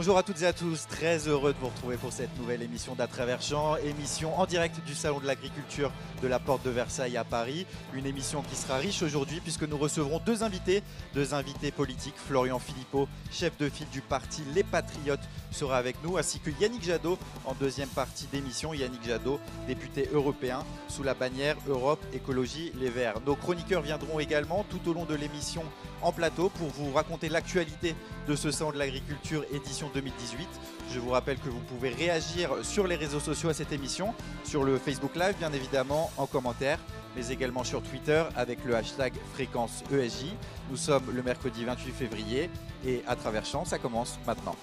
Bonjour à toutes et à tous, très heureux de vous retrouver pour cette nouvelle émission d'À Travers Champs, émission en direct du Salon de l'Agriculture de la Porte de Versailles à Paris. Une émission qui sera riche aujourd'hui puisque nous recevrons deux invités politiques. Florian Philippot, chef de file du parti Les Patriotes, sera avec nous, ainsi que Yannick Jadot en deuxième partie d'émission. Yannick Jadot, député européen sous la bannière Europe Écologie Les Verts. Nos chroniqueurs viendront également tout au long de l'émission en plateau pour vous raconter l'actualité de ce Salon de l'Agriculture édition 2018. Je vous rappelle que vous pouvez réagir sur les réseaux sociaux à cette émission, sur le Facebook Live bien évidemment, en commentaire, mais également sur Twitter avec le hashtag fréquence ESJ. Nous sommes le mercredi 28 février et À Travers Champs, ça commence maintenant.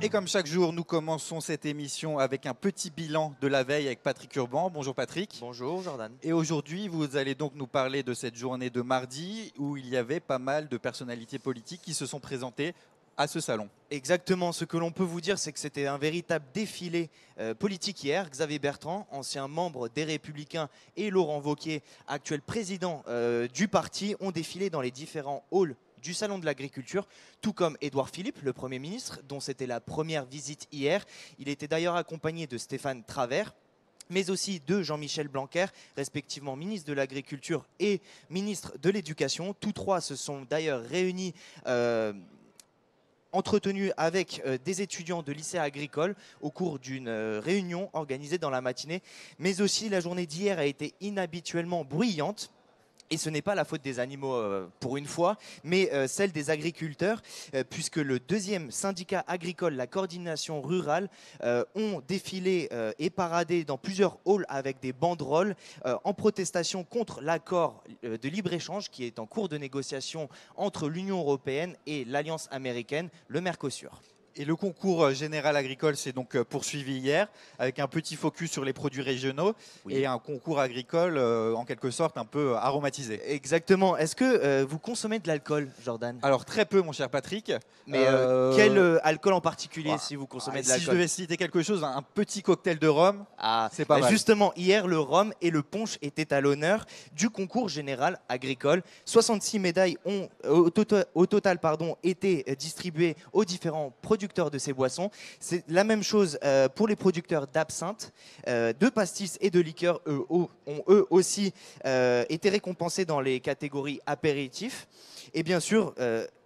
Et comme chaque jour, nous commençons cette émission avec un petit bilan de la veille avec Patrick Urban. Bonjour Patrick. Bonjour Jordan. Et aujourd'hui, vous allez donc nous parler de cette journée de mardi où il y avait pas mal de personnalités politiques qui se sont présentées à ce salon. Exactement, ce que l'on peut vous dire, c'est que c'était un véritable défilé politique hier. Xavier Bertrand, ancien membre des Républicains, et Laurent Wauquiez, actuel président du parti, ont défilé dans les différents halls du Salon de l'Agriculture, tout comme Édouard Philippe, le Premier ministre, dont c'était la première visite hier. Il était d'ailleurs accompagné de Stéphane Travert, mais aussi de Jean-Michel Blanquer, respectivement ministre de l'Agriculture et ministre de l'Éducation. Tous trois se sont d'ailleurs réunis entretenu avec des étudiants de lycée agricole au cours d'une réunion organisée dans la matinée. Mais aussi, la journée d'hier a été inhabituellement bruyante. Et ce n'est pas la faute des animaux pour une fois, mais celle des agriculteurs, puisque le deuxième syndicat agricole, la coordination rurale, ont défilé et paradé dans plusieurs halls avec des banderoles en protestation contre l'accord de libre-échange qui est en cours de négociation entre l'Union européenne et l'Alliance américaine, le Mercosur. Et le concours général agricole s'est donc poursuivi hier avec un petit focus sur les produits régionaux et un concours agricole en quelque sorte un peu aromatisé. Exactement. Est-ce que vous consommez de l'alcool, Jordan? Alors très peu mon cher Patrick. Mais quel alcool en particulier si vous consommez de l'alcool? Si je devais citer quelque chose, un petit cocktail de rhum, c'est pas mal. Justement, hier le rhum et le punch étaient à l'honneur du concours général agricole. 66 médailles ont au total été distribuées aux différents producteurs de ces boissons. C'est la même chose pour les producteurs d'absinthe, de pastis et de liqueurs. Ont eux aussi été récompensés dans les catégories apéritifs. Et bien sûr,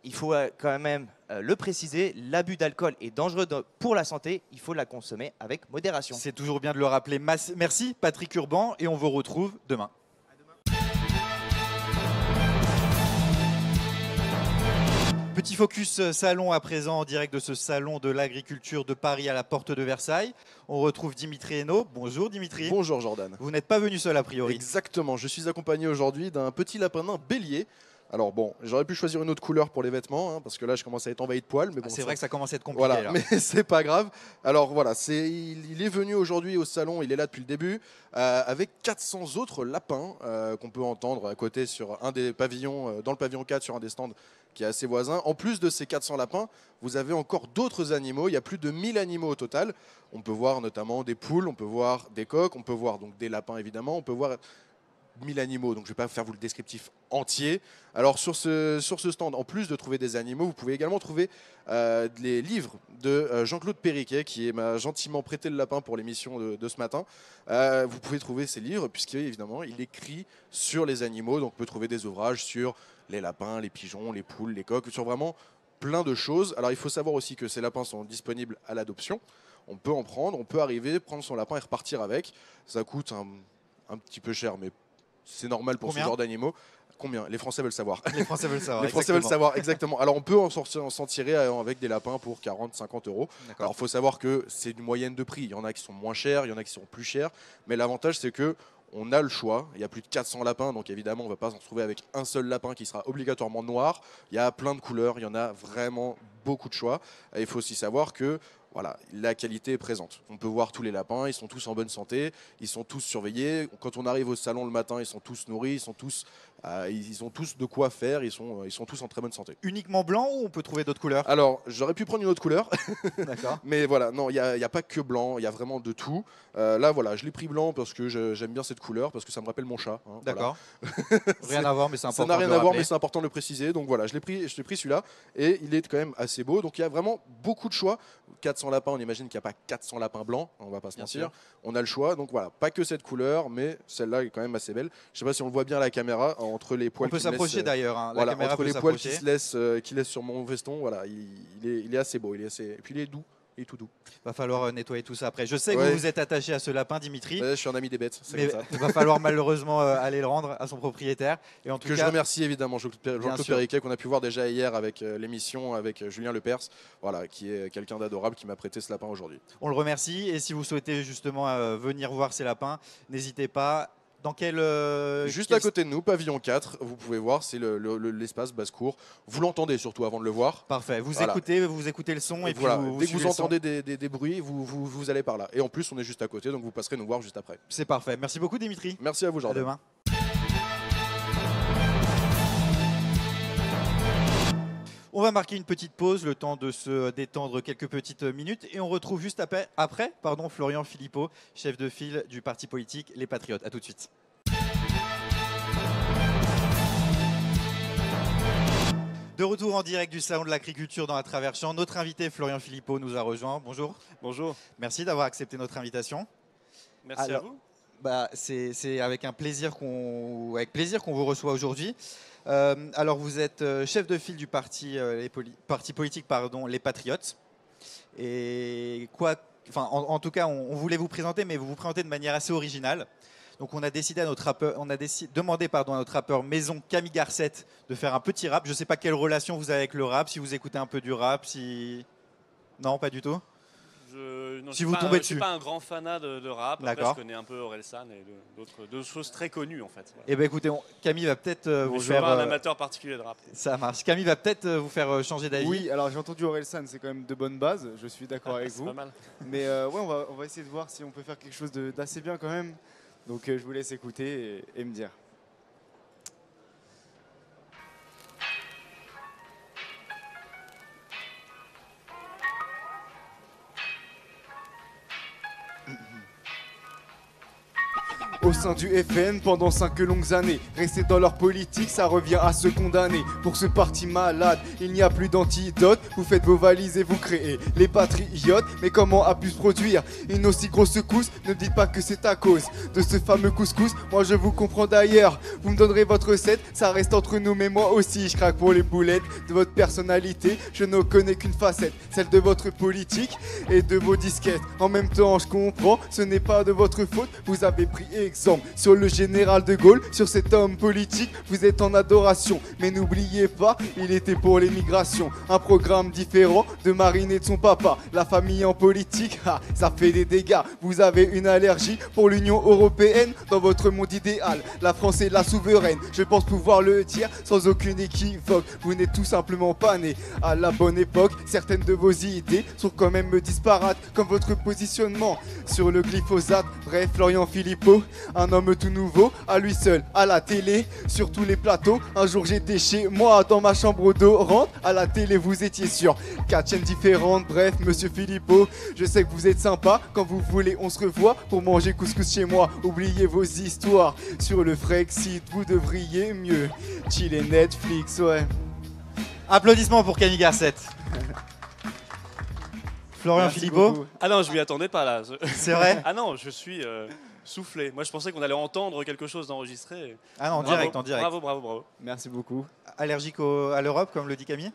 il faut quand même le préciser, l'abus d'alcool est dangereux pour la santé. Il faut la consommer avec modération. C'est toujours bien de le rappeler. Merci Patrick Urban et on vous retrouve demain. Petit focus salon à présent en direct de ce salon de l'agriculture de Paris à la Porte de Versailles. On retrouve Dimitri Hainaut. Bonjour Dimitri. Bonjour Jordan. Vous n'êtes pas venu seul a priori. Exactement, je suis accompagné aujourd'hui d'un petit lapin nain bélier. Alors bon, j'aurais pu choisir une autre couleur pour les vêtements, hein, parce que là je commence à être envahi de poils. Mais bon, c'est vrai que ça commence à être compliqué. Voilà, là. mais c'est pas grave. Alors voilà, il est venu aujourd'hui au salon, il est là depuis le début, avec 400 autres lapins qu'on peut entendre à côté sur un des pavillons, dans le pavillon 4 sur un des stands qui est assez voisin. En plus de ces 400 lapins, vous avez encore d'autres animaux. Il y a plus de 1000 animaux au total. On peut voir notamment des poules, on peut voir des coqs, on peut voir donc des lapins évidemment, on peut voir 1000 animaux, donc je ne vais pas faire vous le descriptif entier. Alors sur ce stand, en plus de trouver des animaux, vous pouvez également trouver les livres de Jean-Claude Périquet, qui m'a gentiment prêté le lapin pour l'émission de ce matin. Vous pouvez trouver ces livres, puisqu'évidemment, il écrit sur les animaux, donc on peut trouver des ouvrages sur les lapins, les pigeons, les poules, les coqs, sur vraiment plein de choses. Alors il faut savoir aussi que ces lapins sont disponibles à l'adoption. On peut en prendre, on peut arriver, prendre son lapin et repartir avec. Ça coûte un petit peu cher, mais c'est normal pour ce genre d'animaux. Combien? Les Français veulent savoir. Les Français veulent savoir. Les Français veulent savoir, exactement. Alors on peut s'en tirer avec des lapins pour 40-50 euros. Alors il faut savoir que c'est une moyenne de prix. Il y en a qui sont moins chers, il y en a qui sont plus chers. Mais l'avantage, c'est que on a le choix. Il y a plus de 400 lapins, donc évidemment, on ne va pas s'en retrouver avec un seul lapin qui sera obligatoirement noir. Il y a plein de couleurs, il y en a vraiment beaucoup de choix. Et il faut aussi savoir que voilà, la qualité est présente. On peut voir tous les lapins, ils sont tous en bonne santé, ils sont tous surveillés. Quand on arrive au salon le matin, ils sont tous nourris, ils sont tous Ils ont tous de quoi faire, ils sont tous en très bonne santé. Uniquement blanc ou on peut trouver d'autres couleurs? Alors, j'aurais pu prendre une autre couleur, D'accord. mais voilà, non, il n'y a pas que blanc, il y a vraiment de tout. Là, voilà, je l'ai pris blanc parce que j'aime bien cette couleur, parce que ça me rappelle mon chat. Hein, D'accord. Voilà. Rien à voir, mais c'est important. Ça n'a rien de à voir, rappeler. mais c'est important de le préciser. Donc voilà, je l'ai pris celui-là, et il est quand même assez beau. Donc il y a vraiment beaucoup de choix. 400 lapins, on imagine qu'il n'y a pas 400 lapins blancs, on va pas se Bien mentir. sûr. On a le choix, donc voilà, pas que cette couleur, mais celle-là est quand même assez belle. Je sais pas si on le voit bien à la caméra, entre les On poils peut qui me s'approcher laissent, d'ailleurs. Hein. La voilà, caméra entre peut les poils qui s'approcher. qui laissent sur mon veston, voilà, il est assez beau, il est assez... et puis il est doux, il est tout doux. Va falloir nettoyer tout ça après. Je sais que Ouais. vous vous êtes attaché à ce lapin, Dimitri. Ouais, je suis un ami des bêtes, c'est Mais comme ça. il va falloir malheureusement aller le rendre à son propriétaire. Et en tout Que je cas, remercie évidemment Jean-Claude sûr. Perriquet, qu'on a pu voir déjà hier avec l'émission avec Julien Lepers, voilà, qui est quelqu'un d'adorable, qui m'a prêté ce lapin aujourd'hui. on le remercie. Et si vous souhaitez justement venir voir ces lapins, n'hésitez pas. Dans quel Juste quel- à côté de nous, pavillon 4, vous pouvez voir, c'est l'espace basse-cour. Vous l'entendez surtout avant de le voir. Parfait. Vous Voilà. écoutez le son et puis Voilà. vous Dès que suivez vous le son. entendez des bruits, vous allez par là. Et en plus, on est juste à côté, donc vous passerez nous voir juste après. C'est parfait. Merci beaucoup, Dimitri. Merci à vous, À Jordan. demain. On va marquer une petite pause, le temps de se détendre quelques petites minutes, et on retrouve juste après Florian Philippot, chef de file du parti politique Les Patriotes. À tout de suite. De retour en direct du Salon de l'Agriculture dans la Traverse-Champs, notre invité Florian Philippot nous a rejoint. Bonjour. Bonjour, Merci d'avoir accepté notre invitation. merci Alors, à vous. C'est avec plaisir qu'on vous reçoit aujourd'hui. Alors vous êtes chef de file du parti politique Les Patriotes. Et en tout cas, on voulait vous présenter, mais vous vous présentez de manière assez originale. Donc on a demandé à notre rappeur maison Camille Garcette de faire un petit rap. Je ne sais pas quelle relation vous avez avec le rap, si vous écoutez un peu du rap, si... Non, pas du tout. Si vous tombez Je dessus. suis pas un grand fanat de rap. Après, D'accord. je connais un peu Orelsan et d'autres choses très connues en fait. Voilà. Eh bien écoutez, Camille va peut-être vous Mais je suis faire... pas un amateur particulier de rap. Ça marche. Camille va peut-être vous faire changer d'avis. Oui, alors j'ai entendu Orelsan, c'est quand même de bonnes bases, je suis d'accord avec C'est vous. pas mal. Mais ouais, on va essayer de voir si on peut faire quelque chose d'assez bien quand même. Donc je vous laisse écouter et me dire. Au sein du FN pendant 5 longues années, rester dans leur politique, ça revient à se condamner. Pour ce parti malade, il n'y a plus d'antidote. Vous faites vos valises et vous créez les patriotes. Mais comment a pu se produire une aussi grosse secousse? Ne dites pas que c'est à cause de ce fameux couscous. Moi je vous comprends d'ailleurs. Vous me donnerez votre recette, ça reste entre nous. Mais moi aussi je craque pour les boulettes de votre personnalité. Je ne connais qu'une facette, celle de votre politique et de vos disquettes. En même temps je comprends, ce n'est pas de votre faute. Vous avez pris exemple sur le général de Gaulle, sur cet homme politique, vous êtes en adoration. Mais n'oubliez pas, il était pour l'émigration. Un programme différent de Marine et de son papa. La famille en politique, ça fait des dégâts. Vous avez une allergie pour l'Union Européenne. Dans votre monde idéal, la France est la souveraine. Je pense pouvoir le dire sans aucune équivoque. Vous n'êtes tout simplement pas né à la bonne époque. Certaines de vos idées sont quand même disparates, comme votre positionnement sur le glyphosate. Bref, Florian Philippot, un homme tout nouveau, à lui seul, à la télé, sur tous les plateaux. Un jour j'étais chez moi dans ma chambre odorante. À la télé vous étiez sur 4 chaînes différentes. Bref, monsieur Philippot, je sais que vous êtes sympa. Quand vous voulez on se revoit pour manger couscous chez moi. Oubliez vos histoires sur le Frexit. Vous devriez mieux chiller Netflix, ouais. Applaudissements pour Camille Garcette. Florian Merci Philippot, beaucoup. Ah non, je m'y attendais pas là. c'est vrai? Ah non, je suis soufflé. Moi, je pensais qu'on allait entendre quelque chose d'enregistré. Ah non, en Bravo, direct, en direct. Bravo, bravo, bravo. Merci beaucoup. Allergique à l'Europe, comme le dit Camille?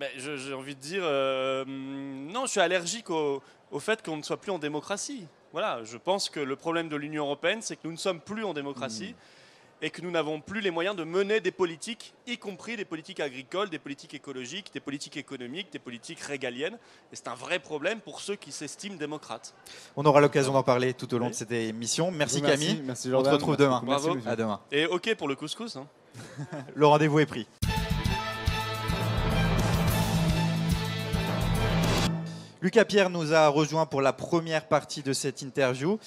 Ben, j'ai envie de dire, non, je suis allergique au fait qu'on ne soit plus en démocratie. Voilà, je pense que le problème de l'Union européenne, c'est que nous ne sommes plus en démocratie et que nous n'avons plus les moyens de mener des politiques, y compris des politiques agricoles, des politiques écologiques, des politiques économiques, des politiques régaliennes. Et c'est un vrai problème pour ceux qui s'estiment démocrates. On aura l'occasion d'en parler tout au long Oui. de cette émission. Merci Merci, Camille. merci On te Jordan. retrouve Merci demain. beaucoup. Merci, Bravo. monsieur. À demain. Et ok pour le couscous. Hein. Le rendez-vous est pris. Lucas Pierre nous a rejoint pour la première partie de cette interview.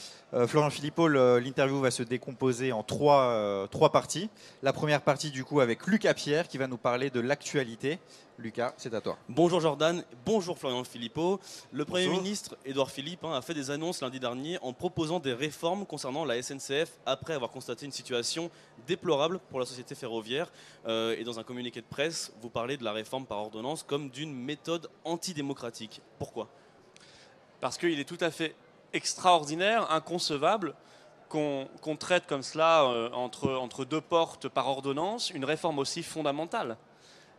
Florian Philippot, l'interview va se décomposer en trois parties. La première partie du coup avec Lucas Pierre qui va nous parler de l'actualité. Lucas, c'est à toi. Bonjour Jordan, bonjour Florian Philippot. Le Premier ministre Édouard Philippe a fait des annonces lundi dernier en proposant des réformes concernant la SNCF après avoir constaté une situation déplorable pour la société ferroviaire. Et dans un communiqué de presse, vous parlez de la réforme par ordonnance comme d'une méthode antidémocratique. Pourquoi ? Parce qu'il est tout à fait extraordinaire, inconcevable qu'on traite comme cela entre deux portes par ordonnance une réforme aussi fondamentale,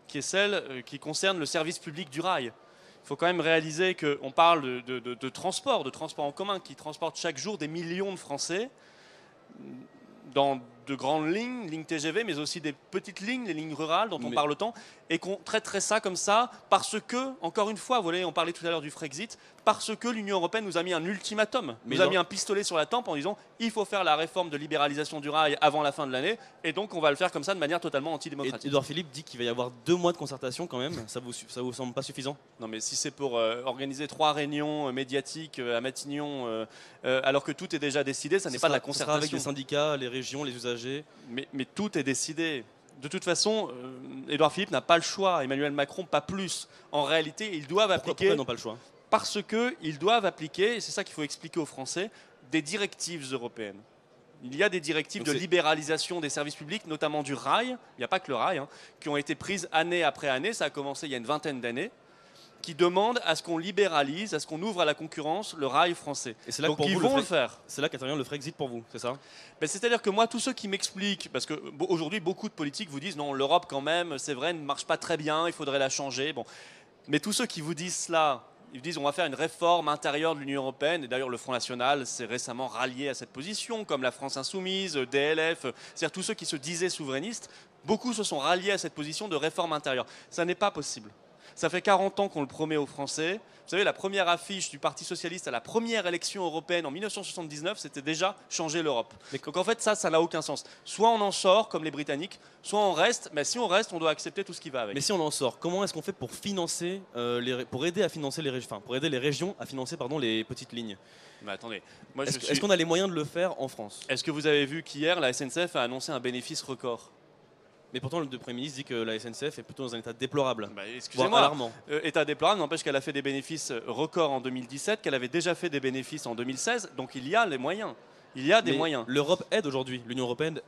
qui est celle qui concerne le service public du rail. Il faut quand même réaliser qu'on parle de transport en commun, qui transporte chaque jour des millions de Français dans de grandes lignes TGV, mais aussi des petites lignes, les lignes rurales dont on parle tant, et qu'on traiterait ça comme ça parce que, encore une fois, vous voyez, on parlait tout à l'heure du Frexit, parce que l'Union européenne nous a mis un ultimatum, nous a mis un pistolet sur la tempe en disant il faut faire la réforme de libéralisation du rail avant la fin de l'année, et donc on va le faire comme ça de manière totalement antidémocratique. Édouard Philippe dit qu'il va y avoir 2 mois de concertation quand même, ça vous semble pas suffisant ? Non, mais si c'est pour organiser 3 réunions médiatiques à Matignon, alors que tout est déjà décidé, ça n'est pas de la concertation. Ça sera avec les syndicats, les régions, les usagers. Mais tout est décidé. De toute façon, Édouard Philippe n'a pas le choix, Emmanuel Macron pas plus. En réalité, ils doivent appliquer... Pourquoi ils n'ont pas le choix ? Parce qu'ils doivent appliquer, et c'est ça qu'il faut expliquer aux Français, des directives européennes. Il y a des directives de libéralisation des services publics, notamment du rail, il n'y a pas que le rail, qui ont été prises année après année, ça a commencé il y a une vingtaine d'années, qui demandent à ce qu'on libéralise, à ce qu'on ouvre à la concurrence le rail français. Et c'est là donc que pour ils vous, vont le faire. C'est là qu'intervient le Frexit pour vous, c'est ça ? C'est-à-dire que moi, tous ceux qui m'expliquent, parce qu'aujourd'hui beaucoup de politiques vous disent non, l'Europe quand même, c'est vrai, ne marche pas très bien, il faudrait la changer. Bon. Mais tous ceux qui vous disent cela, ils disent on va faire une réforme intérieure de l'Union européenne, et d'ailleurs le Front National s'est récemment rallié à cette position, comme la France Insoumise, DLF, c'est-à-dire tous ceux qui se disaient souverainistes, beaucoup se sont ralliés à cette position de réforme intérieure. Ça n'est pas possible. Ça fait 40 ans qu'on le promet aux Français. Vous savez, la première affiche du Parti Socialiste à la première élection européenne en 1979, c'était déjà changer l'Europe. Donc en fait, ça n'a aucun sens. Soit on en sort, comme les Britanniques, soit on reste. Mais si on reste, on doit accepter tout ce qui va avec. Mais si on en sort, comment est-ce qu'on fait pour financer, pour aider à financer pour aider les régions à financer les petites lignes ? Mais attendez, est-ce qu'on a les moyens de le faire en France ? Est-ce que vous avez vu qu'hier, la SNCF a annoncé un bénéfice record ? Mais pourtant, le Premier ministre dit que la SNCF est plutôt dans un état déplorable, excusez-moi, alarmant. État déplorable n'empêche qu'elle a fait des bénéfices records en 2017, qu'elle avait déjà fait des bénéfices en 2016, donc il y a les moyens. Il y a des moyens. L'Europe aide aujourd'hui, l'Union européenne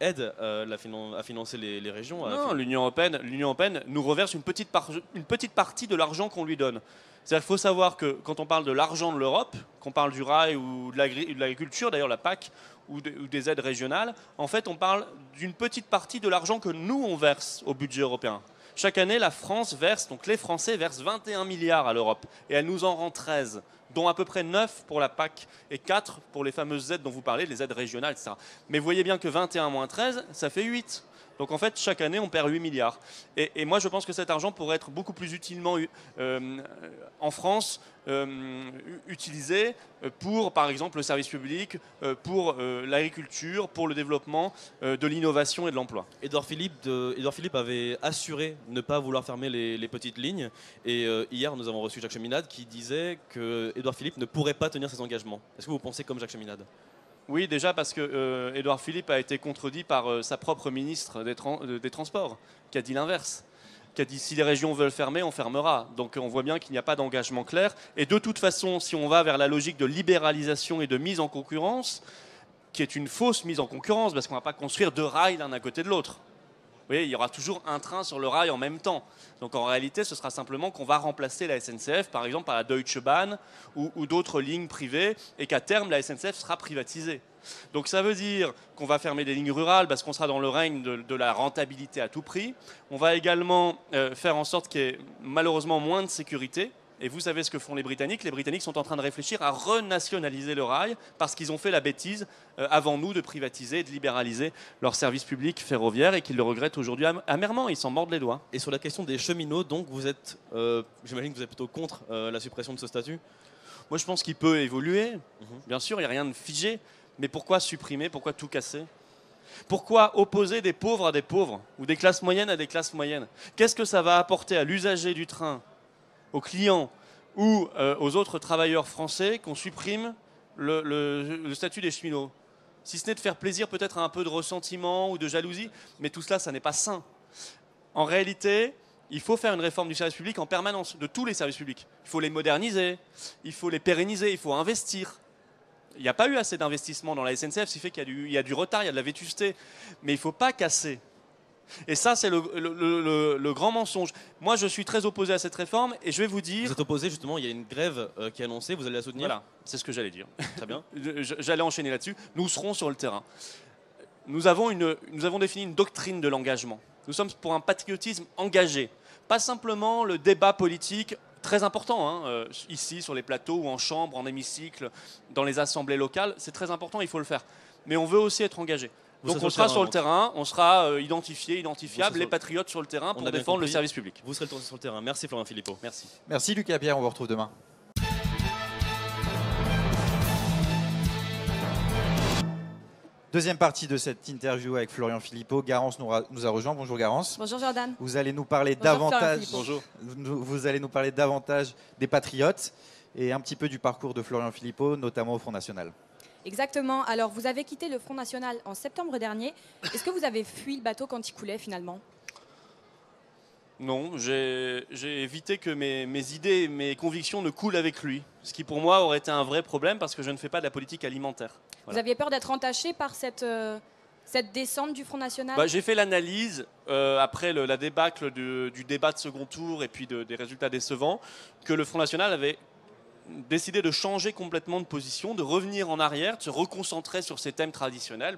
aide à financer les régions. Non, l'Union européenne nous reverse une petite partie de l'argent qu'on lui donne. C'est-à-dire qu'il faut savoir que quand on parle de l'argent de l'Europe, qu'on parle du rail ou de l'agriculture, d'ailleurs la PAC, ou des aides régionales, en fait on parle d'une petite partie de l'argent que nous on verse au budget européen. Chaque année, la France verse, donc les Français versent 21 milliards à l'Europe, et elle nous en rend 13, dont à peu près 9 pour la PAC et 4 pour les fameuses aides dont vous parlez, les aides régionales, etc. Mais vous voyez bien que 21 moins 13, ça fait 8. Donc en fait, chaque année, on perd 8 milliards. Et moi, je pense que cet argent pourrait être beaucoup plus utilement en France utilisé pour, par exemple, le service public, pour l'agriculture, pour le développement de l'innovation et de l'emploi. Édouard Philippe avait assuré ne pas vouloir fermer les petites lignes. Et hier, nous avons reçu Jacques Cheminade qui disait que Édouard Philippe ne pourrait pas tenir ses engagements. Est-ce que vous pensez comme Jacques Cheminade ? Oui, déjà parce que Édouard Philippe a été contredit par sa propre ministre des Transports, qui a dit l'inverse, qui a dit si les régions veulent fermer, on fermera. Donc on voit bien qu'il n'y a pas d'engagement clair. Et de toute façon, si on va vers la logique de libéralisation et de mise en concurrence, qui est une fausse mise en concurrence, parce qu'on ne va pas construire 2 rails l'un à côté de l'autre. Vous voyez, il y aura toujours un train sur le rail en même temps. Donc en réalité, ce sera simplement qu'on va remplacer la SNCF, par exemple, par la Deutsche Bahn ou d'autres lignes privées, et qu'à terme, la SNCF sera privatisée. Donc ça veut dire qu'on va fermer des lignes rurales parce qu'on sera dans le règne de la rentabilité à tout prix. On va également faire en sorte qu'il y ait malheureusement moins de sécurité. Et vous savez ce que font les Britanniques. Les Britanniques sont en train de réfléchir à renationaliser le rail parce qu'ils ont fait la bêtise avant nous de privatiser et de libéraliser leur service public ferroviaire et qu'ils le regrettent aujourd'hui amèrement. Ils s'en mordent les doigts. Et sur la question des cheminots, donc j'imagine que vous êtes plutôt contre la suppression de ce statut ? Moi je pense qu'il peut évoluer. Bien sûr, il n'y a rien de figé. Mais pourquoi supprimer ? Pourquoi tout casser ? Pourquoi opposer des pauvres à des pauvres ou des classes moyennes à des classes moyennes ? Qu'est-ce que ça va apporter à l'usager du train aux clients ou aux autres travailleurs français qu'on supprime le statut des cheminots. Si ce n'est de faire plaisir peut-être à un peu de ressentiment ou de jalousie, mais tout cela, ça n'est pas sain. En réalité, il faut faire une réforme du service public en permanence, de tous les services publics. Il faut les moderniser, il faut les pérenniser, il faut investir. Il n'y a pas eu assez d'investissement dans la SNCF, ce qui fait qu'il y a du retard, il y a de la vétusté. Mais il ne faut pas casser. Et ça, c'est le grand mensonge. Moi, je suis très opposé à cette réforme et je vais vous dire... Vous êtes opposé, justement, il y a une grève qui est annoncée, vous allez la soutenir? Voilà, c'est ce que j'allais dire. Très bien. J'allais enchaîner là-dessus. Nous serons sur le terrain. Nous avons défini une doctrine de l'engagement. Nous sommes pour un patriotisme engagé. Pas simplement le débat politique, très important, hein, ici, sur les plateaux ou en chambre, en hémicycle, dans les assemblées locales. C'est très important, il faut le faire. Mais on veut aussi être engagé. Donc on sera sur le terrain, on sera identifiable, les patriotes sur le terrain pour défendre le service public. Vous serez sur le terrain. Merci Florian Philippot. Merci. Merci Lucas Pierre, on vous retrouve demain. Deuxième partie de cette interview avec Florian Philippot. Garance nous a rejoint. Bonjour Garance. Bonjour Jordan. Vous allez nous parler vous allez nous parler davantage des patriotes et un petit peu du parcours de Florian Philippot, notamment au Front National. Exactement. Alors, vous avez quitté le Front National en septembre dernier. Est-ce que vous avez fui le bateau quand il coulait finalement? Non, j'ai évité que mes idées et mes convictions ne coulent avec lui. Ce qui pour moi aurait été un vrai problème parce que je ne fais pas de la politique alimentaire. Voilà. Vous aviez peur d'être entaché par cette descente du Front National? J'ai fait l'analyse après la débâcle du débat de second tour et puis des résultats décevants que le Front National avait décidé de changer complètement de position, de revenir en arrière, de se reconcentrer sur ses thèmes traditionnels,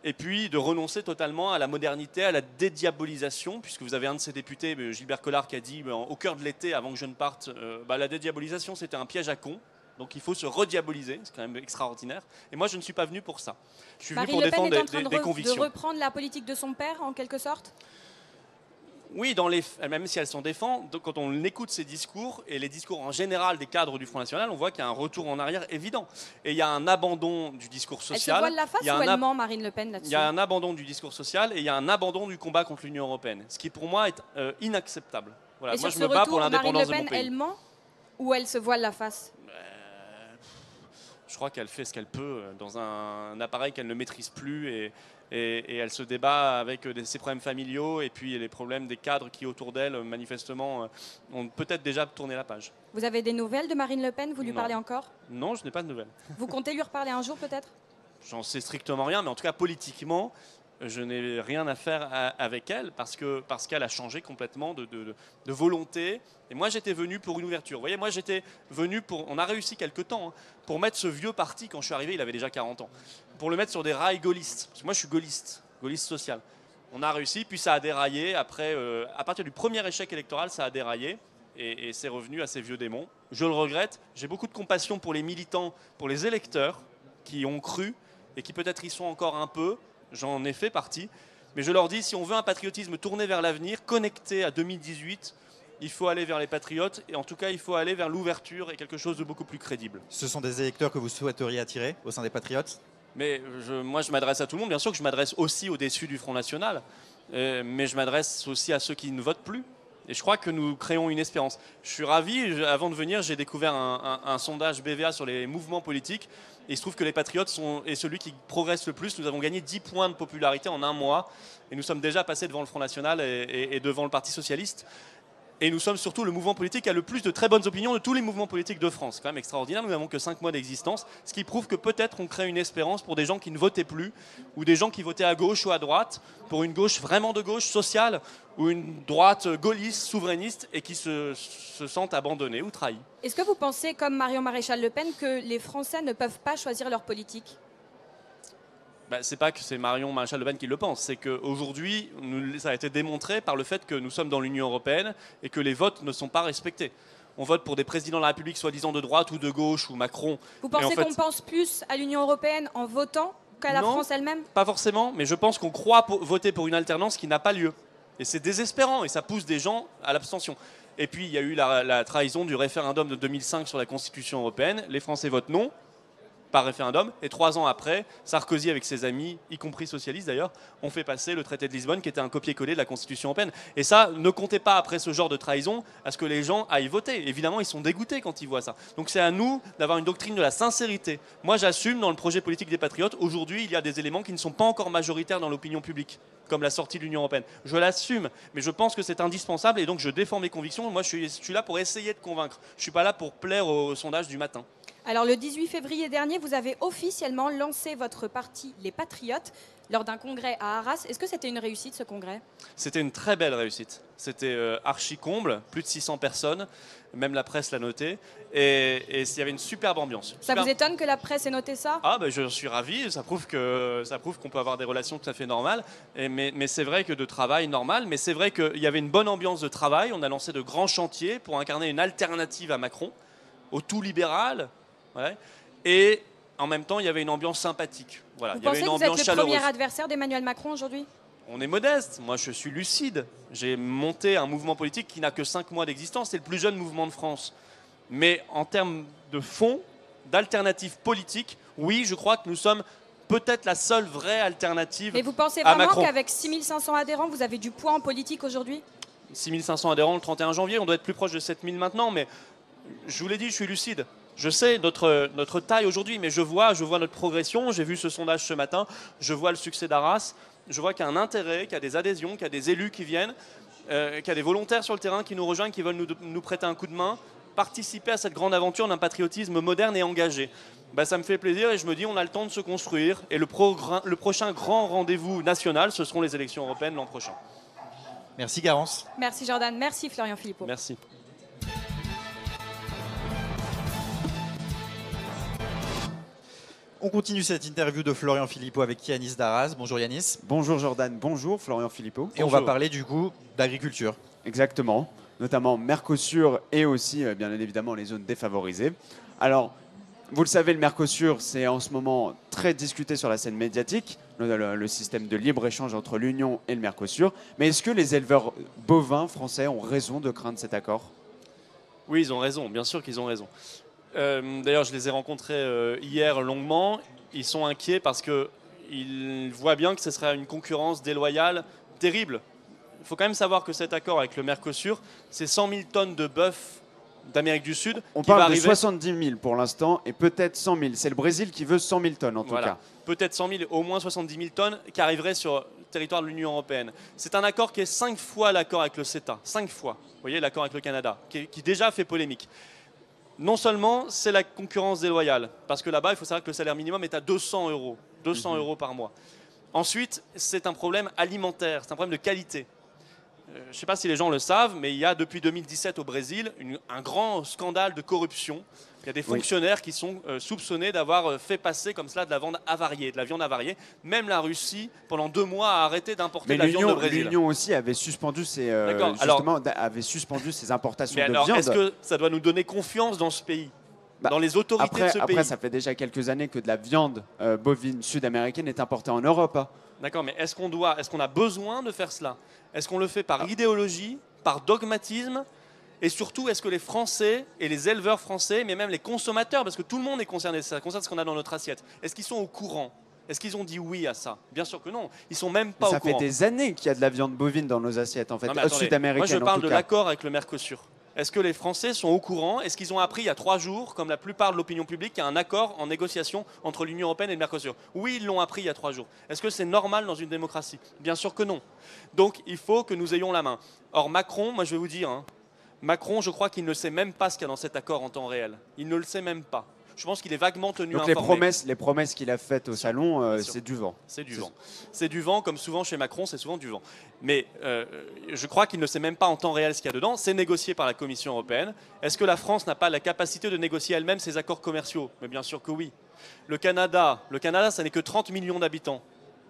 et puis de renoncer totalement à la modernité, à la dédiabolisation, puisque vous avez un de ces députés, Gilbert Collard, qui a dit au cœur de l'été, avant que je ne parte, la dédiabolisation c'était un piège à con, donc il faut se rediaboliser, c'est quand même extraordinaire. Et moi je ne suis pas venu pour ça. Je suis venu pour défendre des convictions. De reprendre la politique de son père en quelque sorte? Oui, même si elle s'en défend, quand on écoute ses discours et les discours en général des cadres du Front National, on voit qu'il y a un retour en arrière évident. Et il y a un abandon du discours social. Elle se voile la face ou elle ment, Marine Le Pen, là-dessus? Il y a un abandon du discours social et il y a un abandon du combat contre l'Union européenne, ce qui pour moi est inacceptable. Voilà, et moi sur je me bats pour l'indépendance de Marine mon Le Pen, pays. elle ment ou elle se voile la face? Je crois qu'elle fait ce qu'elle peut dans un appareil qu'elle ne maîtrise plus et elle se débat avec ses problèmes familiaux et puis les problèmes des cadres qui autour d'elle manifestement ont peut-être déjà tourné la page. Vous avez des nouvelles de Marine Le Pen? Vous lui Non. parlez encore? Non, je n'ai pas de nouvelles. Vous comptez lui reparler un jour peut-être? J'en sais strictement rien, mais en tout cas politiquement, je n'ai rien à faire avec elle parce qu'elle a changé complètement de volonté. Et moi, j'étais venu pour une ouverture. Vous voyez, moi, j'étais venu pour... On a réussi quelque temps pour mettre ce vieux parti, quand je suis arrivé, il avait déjà 40 ans, pour le mettre sur des rails gaullistes. Parce que moi, je suis gaulliste social. On a réussi, puis ça a déraillé. Après, à partir du premier échec électoral, ça a déraillé. Et c'est revenu à ces vieux démons. Je le regrette. J'ai beaucoup de compassion pour les militants, pour les électeurs qui ont cru et qui peut-être y sont encore un peu. J'en ai fait partie. Mais je leur dis, si on veut un patriotisme tourné vers l'avenir, connecté à 2018, il faut aller vers les patriotes. Et en tout cas, il faut aller vers l'ouverture et quelque chose de beaucoup plus crédible. Ce sont des électeurs que vous souhaiteriez attirer au sein des patriotes? Mais moi, je m'adresse à tout le monde. Bien sûr que je m'adresse aussi aux déçus du Front National. Mais je m'adresse aussi à ceux qui ne votent plus. Et je crois que nous créons une espérance. Je suis ravi. Avant de venir, j'ai découvert un sondage BVA sur les mouvements politiques. Et il se trouve que les Patriotes sont celui qui progresse le plus. Nous avons gagné 10 points de popularité en un mois. Et nous sommes déjà passés devant le Front National et devant le Parti Socialiste. Et nous sommes surtout le mouvement politique qui a le plus de très bonnes opinions de tous les mouvements politiques de France. C'est quand même extraordinaire, nous n'avons que 5 mois d'existence, ce qui prouve que peut-être on crée une espérance pour des gens qui ne votaient plus, ou des gens qui votaient à gauche ou à droite, pour une gauche vraiment de gauche, sociale, ou une droite gaulliste, souverainiste, et qui se sentent abandonnés ou trahis. Est-ce que vous pensez, comme Marion Maréchal Le Pen, que les Français ne peuvent pas choisir leur politique? C'est pas que c'est Marion Maréchal Le Pen qui le pense, c'est qu'aujourd'hui, ça a été démontré par le fait que nous sommes dans l'Union européenne et que les votes ne sont pas respectés. On vote pour des présidents de la République soi-disant de droite ou de gauche ou Macron. Vous pensez qu'on pense plus à l'Union européenne en votant qu'à la France elle-même? Pas forcément, mais je pense qu'on croit voter pour une alternance qui n'a pas lieu. Et c'est désespérant et ça pousse des gens à l'abstention. Et puis il y a eu la trahison du référendum de 2005 sur la Constitution européenne. Les Français votent non. par référendum. Et 3 ans après, Sarkozy, avec ses amis, y compris socialistes d'ailleurs, ont fait passer le traité de Lisbonne, qui était un copier-coller de la Constitution européenne. Et ça, ne comptez pas après ce genre de trahison à ce que les gens aillent voter. Évidemment, ils sont dégoûtés quand ils voient ça. Donc c'est à nous d'avoir une doctrine de la sincérité. Moi, j'assume dans le projet politique des Patriotes, aujourd'hui, il y a des éléments qui ne sont pas encore majoritaires dans l'opinion publique, comme la sortie de l'Union européenne. Je l'assume, mais je pense que c'est indispensable et donc je défends mes convictions. Moi, je suis là pour essayer de convaincre. Je ne suis pas là pour plaire au sondage du matin. Alors le 18 février dernier, vous avez officiellement lancé votre parti Les Patriotes lors d'un congrès à Arras. Est-ce que c'était une réussite ce congrès? C'était une très belle réussite. C'était archi comble, plus de 600 personnes, même la presse l'a noté. Et il y avait une superbe ambiance. Ça vous étonne que la presse ait noté ça? Ah ben je suis ravi, ça prouve qu'on peut avoir des relations tout à fait normales. Mais c'est vrai que de travail normal, mais c'est vrai qu'il y avait une bonne ambiance de travail. On a lancé de grands chantiers pour incarner une alternative à Macron, au tout libéral. Ouais. Et en même temps, il y avait une ambiance sympathique. Voilà, Vous il y avait pensez une que vous ambiance êtes le chaleureuse. premier adversaire d'Emmanuel Macron aujourd'hui? On est modeste, moi je suis lucide. J'ai monté un mouvement politique qui n'a que 5 mois d'existence, c'est le plus jeune mouvement de France. Mais en termes de fond, d'alternative politique, oui, je crois que nous sommes peut-être la seule vraie alternative Mais vous pensez à vraiment Macron. qu'avec 6500 adhérents, vous avez du poids en politique aujourd'hui? 6500 adhérents le 31 janvier, on doit être plus proche de 7000 maintenant, mais je vous l'ai dit, je suis lucide. Je sais notre taille aujourd'hui, mais je vois notre progression. J'ai vu ce sondage ce matin, je vois le succès d'Arras, je vois qu'il y a un intérêt, qu'il y a des adhésions, qu'il y a des élus qui viennent, qu'il y a des volontaires sur le terrain qui nous rejoignent, qui veulent nous prêter un coup de main, participer à cette grande aventure d'un patriotisme moderne et engagé. Ben, ça me fait plaisir et je me dis on a le temps de se construire. Et le prochain grand rendez-vous national, ce seront les élections européennes l'an prochain. Merci Garance. Merci Jordan, merci Florian Philippot. Merci. On continue cette interview de Florian Philippot avec Yanis Daraz. Bonjour Yanis. Bonjour Jordan, bonjour Florian Philippot. Et on va parler du coup d'agriculture. Exactement, notamment Mercosur et aussi bien évidemment les zones défavorisées. Alors, vous le savez, le Mercosur, c'est en ce moment très discuté sur la scène médiatique, le système de libre-échange entre l'Union et le Mercosur. Mais est-ce que les éleveurs bovins français ont raison de craindre cet accord? Oui, ils ont raison, bien sûr qu'ils ont raison. D'ailleurs, je les ai rencontrés hier longuement. Ils sont inquiets parce qu'ils voient bien que ce serait une concurrence déloyale terrible. Il faut quand même savoir que cet accord avec le Mercosur, c'est 100 000 tonnes de bœuf d'Amérique du Sud. On qui va parle de arriver... 70 000 pour l'instant et peut-être 100 000. C'est le Brésil qui veut 100 000 tonnes en tout cas. Peut-être 100 000, au moins 70 000 tonnes qui arriveraient sur le territoire de l'Union européenne. C'est un accord qui est 5 fois l'accord avec le CETA. 5 fois. Vous voyez, l'accord avec le Canada, qui déjà fait polémique. Non seulement c'est la concurrence déloyale, parce que là-bas, il faut savoir que le salaire minimum est à 200 euros. 200 euros par mois. Ensuite, c'est un problème alimentaire, c'est un problème de qualité. Je ne sais pas si les gens le savent, mais il y a depuis 2017 au Brésil un grand scandale de corruption. Il y a des fonctionnaires qui sont soupçonnés d'avoir fait passer comme cela de la viande avariée. Même la Russie, pendant 2 mois, a arrêté d'importer de la viande de Brésil. L'Union aussi avait suspendu ses importations de alors, viande. est-ce que ça doit nous donner confiance dans ce pays, dans les autorités de ce pays? Après, ça fait déjà quelques années que de la viande bovine sud-américaine est importée en Europe. D'accord, mais est-ce qu'on a besoin de faire cela? Est-ce qu'on le fait par idéologie, par dogmatisme? Et surtout, est-ce que les Français et les éleveurs français, mais même les consommateurs, parce que tout le monde est concerné, ça concerne ce qu'on a dans notre assiette, est-ce qu'ils sont au courant? Est-ce qu'ils ont dit oui à ça? Bien sûr que non. Ils sont même pas au courant. Ça fait des années qu'il y a de la viande bovine dans nos assiettes, en fait, sud-américaines. Moi, je parle de l'accord avec le Mercosur. Est-ce que les Français sont au courant? Est-ce qu'ils ont appris il y a 3 jours, comme la plupart de l'opinion publique, qu'il y a un accord en négociation entre l'Union européenne et le Mercosur? Oui, ils l'ont appris il y a 3 jours. Est-ce que c'est normal dans une démocratie? Bien sûr que non. Donc, il faut que nous ayons la main. Or, Macron, moi je vais vous dire, Macron, je crois qu'il ne sait même pas ce qu'il y a dans cet accord en temps réel. Il ne le sait même pas. Je pense qu'il est vaguement tenu Donc informé. les promesses qu'il a faites au salon, c'est du vent. C'est du vent. C'est du vent, comme souvent chez Macron, c'est souvent du vent. Mais je crois qu'il ne sait même pas en temps réel ce qu'il y a dedans. C'est négocié par la Commission européenne. Est-ce que la France n'a pas la capacité de négocier elle-même ses accords commerciaux? Mais bien sûr que oui. Le Canada, ça n'est que 30 millions d'habitants.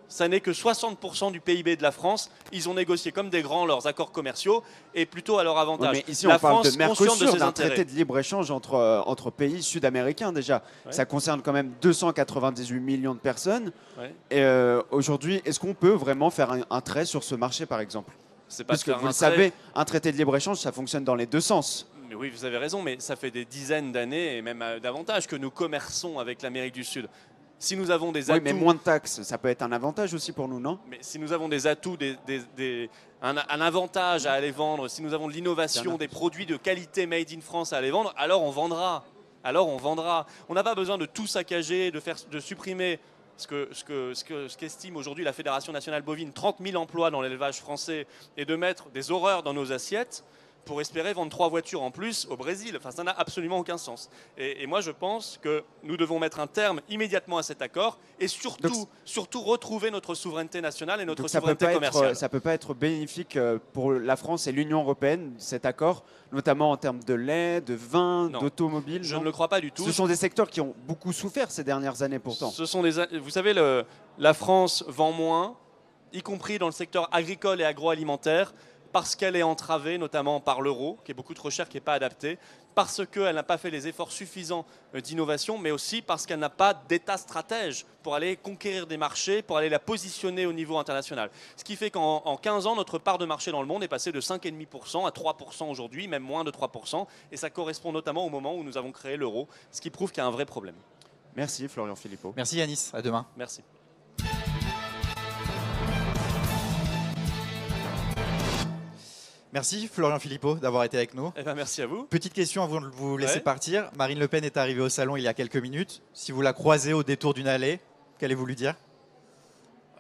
Ça n'est que 60% du PIB de la France. Ils ont négocié comme des grands leurs accords commerciaux et plutôt à leur avantage. Mais ici, la on parle France, de Mercosur, d'un intérêts. traité de libre-échange entre pays sud-américains déjà. Ouais. Ça concerne quand même 298 millions de personnes. Ouais. Et aujourd'hui, est-ce qu'on peut vraiment faire un trait sur ce marché, par exemple? C'est pas Parce que faire vous un le trait. savez, un traité de libre-échange, ça fonctionne dans les deux sens. Mais oui, vous avez raison, mais ça fait des dizaines d'années, et même davantage, que nous commerçons avec l'Amérique du Sud. Si nous avons des Oui, atouts... mais moins de taxes, ça peut être un avantage aussi pour nous, non? Mais si nous avons des atouts, un avantage à aller vendre, si nous avons de l'innovation, des produits de qualité made in France à aller vendre, alors on vendra. On n'a pas besoin de tout saccager, de supprimer ce qu'estime aujourd'hui la Fédération nationale bovine, 30 000 emplois dans l'élevage français, et de mettre des horreurs dans nos assiettes pour espérer vendre 3 voitures en plus au Brésil. Enfin, ça n'a absolument aucun sens. Et moi, je pense que nous devons mettre un terme immédiatement à cet accord et surtout retrouver notre souveraineté nationale et notre souveraineté commerciale. Ça ne peut pas être bénéfique pour la France et l'Union européenne, cet accord, notamment en termes de lait, de vin, d'automobile. Je ne le crois pas du tout. Ce sont des secteurs qui ont beaucoup souffert ces dernières années pourtant. Vous savez, la France vend moins, y compris dans le secteur agricole et agroalimentaire, parce qu'elle est entravée notamment par l'euro, qui est beaucoup trop cher, qui n'est pas adapté, parce qu'elle n'a pas fait les efforts suffisants d'innovation, mais aussi parce qu'elle n'a pas d'état stratège pour aller conquérir des marchés, pour aller la positionner au niveau international. Ce qui fait qu'en 15 ans, notre part de marché dans le monde est passée de 5,5% à 3% aujourd'hui, même moins de 3%, et ça correspond notamment au moment où nous avqu'il créé l'euro, ce qui prouve qu'il y a un vrai problème. Merci Florian Philippot. Merci Yanis, à demain. Merci. Merci Florian Philippot d'avoir été avec nous. Eh ben, merci à vous. Petite question avant de vous laisser Ouais. partir. Marine Le Pen est arrivée au salon il y a quelques minutes. Si vous la croisez au détour d'une allée, qu'allez-vous lui dire?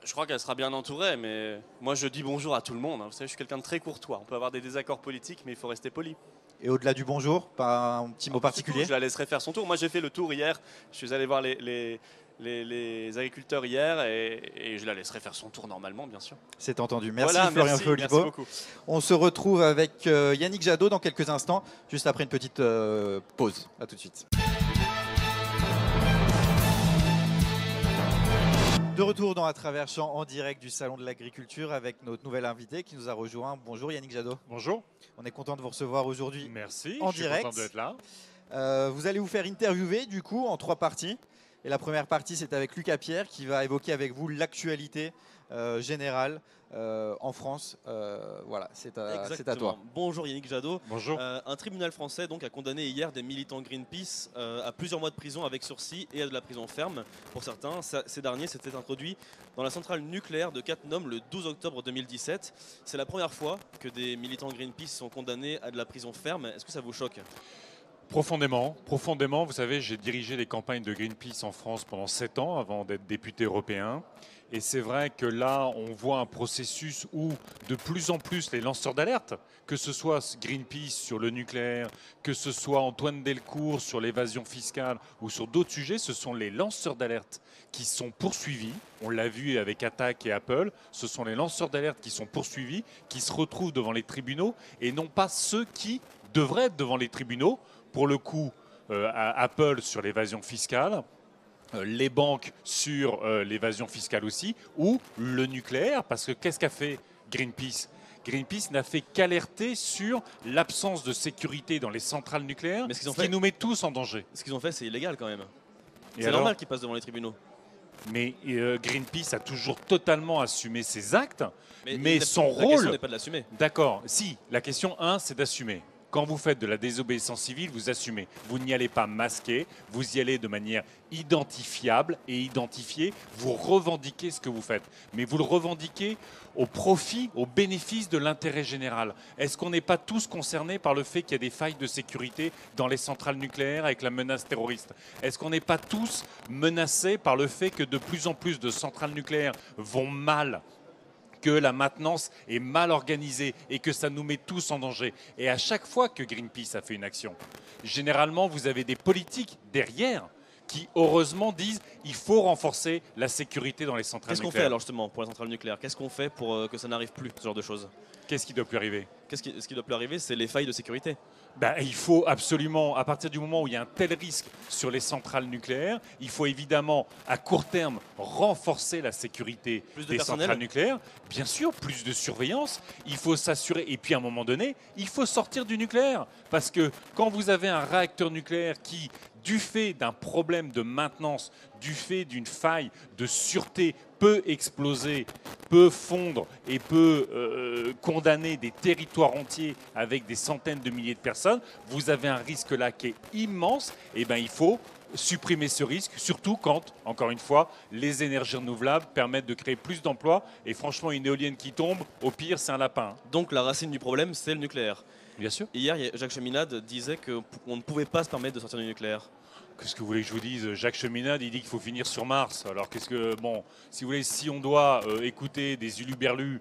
Je crois qu'elle sera bien entourée, mais moi je dis bonjour à tout le monde. Vous savez, je suis quelqu'un de très courtois. On peut avoir des désaccords politiques, mais il faut rester poli. Et au-delà du bonjour, pas un petit mot particulier? Je la laisserai faire son tour. Moi j'ai fait le tour hier. Je suis allé voir les agriculteurs hier et je la laisserai faire son tour normalement, bien sûr. C'est entendu. Merci Voilà, Florian merci Philippot. beaucoup. On se retrouve avec Yannick Jadot dans quelques instants, juste après une petite pause. A tout de suite. De retour dans À travers champs en direct du Salon de l'Agriculture avec notre nouvel invité qui nous a rejoint. Bonjour Yannick Jadot. Bonjour. On est content de vous recevoir aujourd'hui. Merci. En je suis direct. content d'être là. Vous allez vous faire interviewer du coup en 3 parties. Et la première partie, c'est avec Lucas Pierre qui va évoquer avec vous l'actualité générale en France. Voilà, c'est à toi. Bonjour Yannick Jadot. Bonjour. Un tribunal français donc, a condamné hier des militants Greenpeace à plusieurs mois de prison avec sursis et à de la prison ferme. Pour certains, ces derniers s'étaient introduits dans la centrale nucléaire de Cattenom le 12 octobre 2017. C'est la première fois que des militants Greenpeace sont condamnés à de la prison ferme. Est-ce que ça vous choque ? Profondément. Vous savez, j'ai dirigé les campagnes de Greenpeace en France pendant 7 ans avant d'être député européen. Et c'est vrai que là, on voit un processus où de plus en plus les lanceurs d'alerte, que ce soit Greenpeace sur le nucléaire, que ce soit Antoine Delcourt sur l'évasion fiscale ou sur d'autres sujets, ce sont les lanceurs d'alerte qui sont poursuivis. On l'a vu avec Attac et Apple. Ce sont les lanceurs d'alerte qui sont poursuivis, qui se retrouvent devant les tribunaux et non pas ceux qui devraient être devant les tribunaux. Pour le coup, Apple sur l'évasion fiscale, les banques sur l'évasion fiscale aussi, ou le nucléaire, parce que qu'est-ce qu'a fait Greenpeace ? Greenpeace n'a fait qu'alerter sur l'absence de sécurité dans les centrales nucléaires, Mais ce qu'ils ont qui fait- nous met tous en danger. Ce qu'ils ont fait, c'est illégal quand même. Et C'est alors normal qu'ils passent devant les tribunaux. Mais Greenpeace a toujours totalement assumé ses actes, mais la- son La question rôle... n'est pas de l'assumer. D'accord, si, la question 1, c'est d'assumer. Quand vous faites de la désobéissance civile, vous assumez. Vous n'y allez pas masqué, vous y allez de manière identifiable et identifiée. Vous revendiquez ce que vous faites. Mais vous le revendiquez au profit, au bénéfice de l'intérêt général. Est-ce qu'on n'est pas tous concernés par le fait qu'il y a des failles de sécurité dans les centrales nucléaires avec la menace terroriste? Est-ce qu'on n'est pas tous menacés par le fait que de plus en plus de centrales nucléaires vont mal, que la maintenance est mal organisée et que ça nous met tous en danger? Et à chaque fois que Greenpeace a fait une action, généralement, vous avez des politiques derrière qui, heureusement, disent il faut renforcer la sécurité dans les centrales Qu'est-ce qu'on nucléaires. fait alors justement pour les centrales nucléaires? Qu'est-ce qu'on fait pour que ça n'arrive plus, ce genre de choses? Qu'est-ce qui doit plus arriver? Ce qui doit plus arriver, c'est les failles de sécurité. Ben, il faut absolument, à partir du moment où il y a un tel risque sur les centrales nucléaires, il faut évidemment, à court terme, renforcer la sécurité Plus de des personnel. centrales nucléaires. Bien sûr, plus de surveillance. Il faut s'assurer. Et puis, à un moment donné, il faut sortir du nucléaire. Parce que quand vous avez un réacteur nucléaire qui, du fait d'un problème de maintenance, du fait d'une faille de sûreté, peut exploser, peut fondre et peut condamner des territoires entiers avec des centaines de milliers de personnes, vous avez un risque là qui est immense. Et ben, il faut supprimer ce risque, surtout quand, encore une fois, les énergies renouvelables permettent de créer plus d'emplois. Et franchement, une éolienne qui tombe, au pire, c'est un lapin. Donc la racine du problème, c'est le nucléaire. Bien sûr. Hier, Jacques Cheminade disait qu'on ne pouvait pas se permettre de sortir du nucléaire. Qu'est-ce que vous voulez que je vous dise? Jacques Cheminade, il dit qu'il faut finir sur Mars. Alors qu'est-ce que... Bon, si vous voulez, si on doit écouter des huluberlus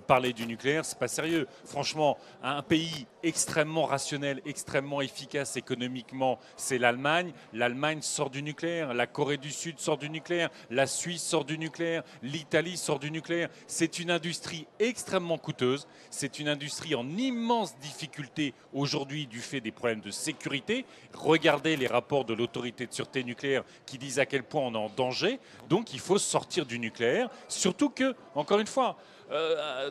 parler du nucléaire, c'est pas sérieux. Franchement, un pays extrêmement rationnel, extrêmement efficace économiquement, c'est l'Allemagne. L'Allemagne sort du nucléaire, la Corée du Sud sort du nucléaire, la Suisse sort du nucléaire, l'Italie sort du nucléaire. C'est une industrie extrêmement coûteuse, c'est une industrie en immense difficulté aujourd'hui du fait des problèmes de sécurité. Regardez les rapports de l'autorité de sûreté nucléaire qui disent à quel point on est en danger. Donc il faut sortir du nucléaire, surtout que, encore une fois,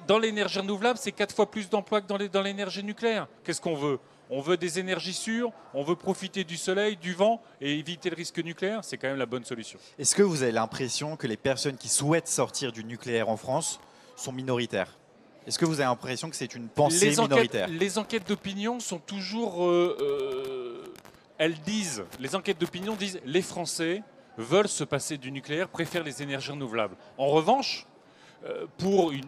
dans l'énergie renouvelable, c'est 4 fois plus d'emplois que dans l'énergie nucléaire. Qu'est-ce qu'on veut? On veut des énergies sûres, on veut profiter du soleil, du vent et éviter le risque nucléaire. C'est quand même la bonne solution. Est-ce que vous avez l'impression que les personnes qui souhaitent sortir du nucléaire en France sont minoritaires? Est-ce que vous avez l'impression que c'est une pensée minoritaire? Les enquêtes d'opinion sont toujours... les enquêtes d'opinion disent les Français veulent se passer du nucléaire, préfèrent les énergies renouvelables. En revanche, pour une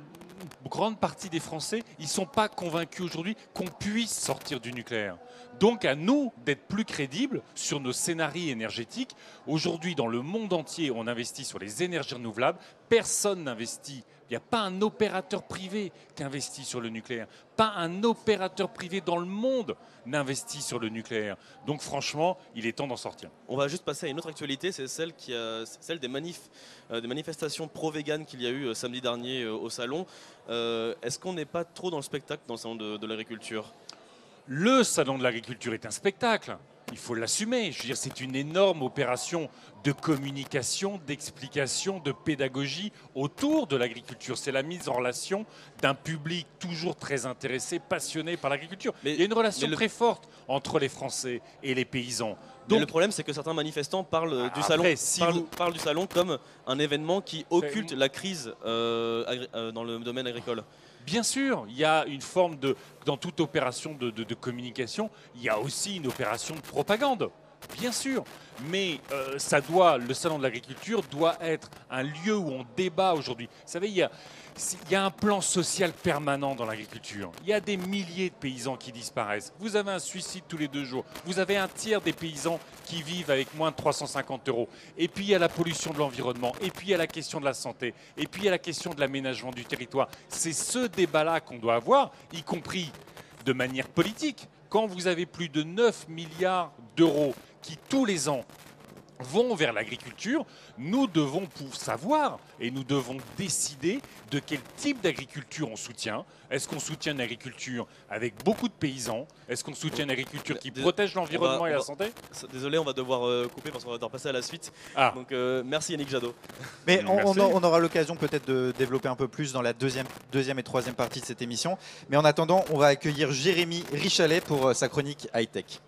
grande partie des Français, ils ne sont pas convaincus aujourd'hui qu'on puisse sortir du nucléaire. Donc à nous d'être plus crédibles sur nos scénarios énergétiques. Aujourd'hui, dans le monde entier, on investit sur les énergies renouvelables. Personne n'investit. Il n'y a pas un opérateur privé qui investit sur le nucléaire. Pas un opérateur privé dans le monde n'investit sur le nucléaire. Donc franchement, il est temps d'en sortir. On va juste passer à une autre actualité, c'est celle des manifestations pro-vegan qu'il y a eu samedi dernier au salon. Est-ce qu'on n'est pas trop dans le spectacle dans le salon de l'agriculture? Le salon de l'agriculture est un spectacle. Il faut l'assumer. Je veux dire, c'est une énorme opération de communication, d'explication, de pédagogie autour de l'agriculture. C'est la mise en relation d'un public toujours très intéressé, passionné par l'agriculture. Il y a une relation très forte entre les Français et les paysans. Donc, le problème, c'est que certains manifestants parlent du salon comme un événement qui occulte la crise dans le domaine agricole. Bien sûr, il y a une forme de... Dans toute opération de communication, il y a aussi une opération de propagande. Bien sûr, mais le salon de l'agriculture doit être un lieu où on débat aujourd'hui. Vous savez, il y a un plan social permanent dans l'agriculture. Il y a des milliers de paysans qui disparaissent. Vous avez un suicide tous les 2 jours. Vous avez un tiers des paysans qui vivent avec moins de 350 €. Et puis il y a la pollution de l'environnement. Et puis il y a la question de la santé. Et puis il y a la question de l'aménagement du territoire. C'est ce débat-là qu'on doit avoir, y compris de manière politique. Quand vous avez plus de 9 milliards d'euros qui, tous les ans, vont vers l'agriculture, nous devons savoir et nous devons décider de quel type d'agriculture on soutient. Est-ce qu'on soutient une agriculture avec beaucoup de paysans? Est-ce qu'on soutient une agriculture qui protège l'environnement et la santé? Désolé, on va devoir couper parce qu'on va devoir passer à la suite. Donc merci Yannick Jadot. Mais on aura l'occasion peut-être de développer un peu plus dans la deuxième et troisième partie de cette émission. Mais en attendant, on va accueillir Jérémy Richalet pour sa chronique high-tech.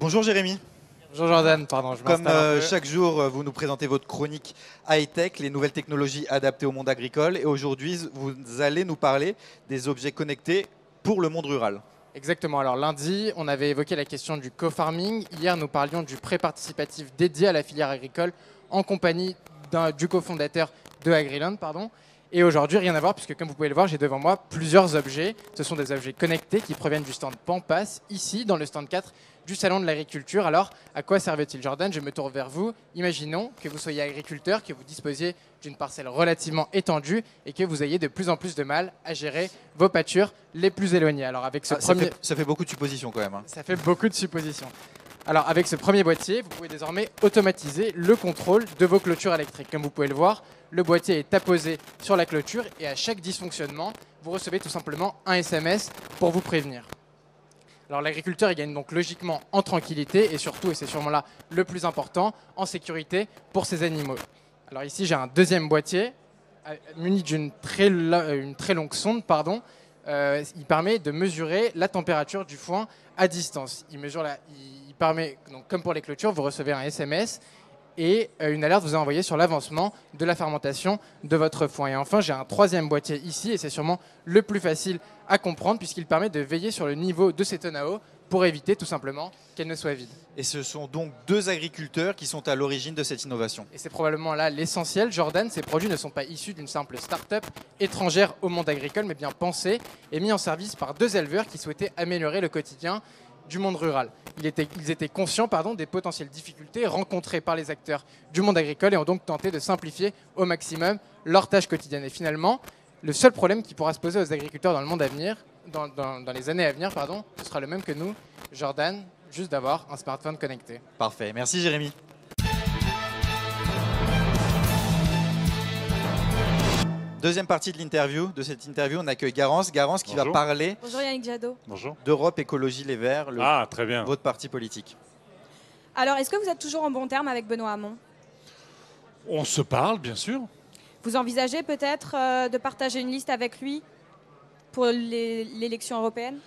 Bonjour Jérémy. Bonjour Jordan, pardon, je m'installe Comme chaque jour, vous nous présentez votre chronique high-tech, les nouvelles technologies adaptées au monde agricole. Et aujourd'hui, vous allez nous parler des objets connectés pour le monde rural. Exactement, alors lundi, on avait évoqué la question du co-farming. Hier, nous parlions du prêt participatif dédié à la filière agricole en compagnie du cofondateur de Agriland. Et aujourd'hui, rien à voir, puisque comme vous pouvez le voir, j'ai devant moi plusieurs objets. Ce sont des objets connectés qui proviennent du stand Pampas, ici, dans le stand 4 du Salon de l'Agriculture. Alors, à quoi servent-ils, Jordan? Je me tourne vers vous. Imaginons que vous soyez agriculteur, que vous disposiez d'une parcelle relativement étendue et que vous ayez de plus en plus de mal à gérer vos pâtures les plus éloignées. Alors, avec ce ça fait beaucoup de suppositions quand même. Ça fait beaucoup de suppositions. Alors, avec ce premier boîtier, vous pouvez désormais automatiser le contrôle de vos clôtures électriques. Comme vous pouvez le voir, le boîtier est apposé sur la clôture et à chaque dysfonctionnement, vous recevez tout simplement un SMS pour vous prévenir. Alors l'agriculteur, il gagne donc logiquement en tranquillité et surtout, et c'est sûrement là le plus important, en sécurité pour ses animaux. Alors ici, j'ai un deuxième boîtier muni d'une très longue sonde, il permet de mesurer la température du foin à distance. Il permet, donc, comme pour les clôtures, vous recevez un SMS et une alerte vous est envoyée sur l'avancement de la fermentation de votre foin. Et enfin, j'ai un troisième boîtier ici, et c'est sûrement le plus facile à comprendre, puisqu'il permet de veiller sur le niveau de ces tonnes à eau pour éviter tout simplement qu'elles ne soient vides. Et ce sont donc 2 agriculteurs qui sont à l'origine de cette innovation. Et c'est probablement là l'essentiel. Jordan, ces produits ne sont pas issus d'une simple start-up étrangère au monde agricole, mais bien pensés et mis en service par 2 éleveurs qui souhaitaient améliorer le quotidien du monde rural. Ils étaient conscients des potentielles difficultés rencontrées par les acteurs du monde agricole et ont donc tenté de simplifier au maximum leur tâche quotidienne. Et finalement, le seul problème qui pourra se poser aux agriculteurs dans le monde à venir, dans les années à venir, ce sera le même que nous, Jordan, juste d'avoir un smartphone connecté. Parfait, merci Jérémy. Deuxième partie de cette interview, on accueille Garance. Garance qui va parler Bonjour Yannick Jadot. Bonjour. d'Europe Écologie Les Verts, très bien. votre parti politique. Alors, est-ce que vous êtes toujours en bon terme avec Benoît Hamon? On se parle, bien sûr. Vous envisagez peut-être de partager une liste avec lui pour l'élection européenne?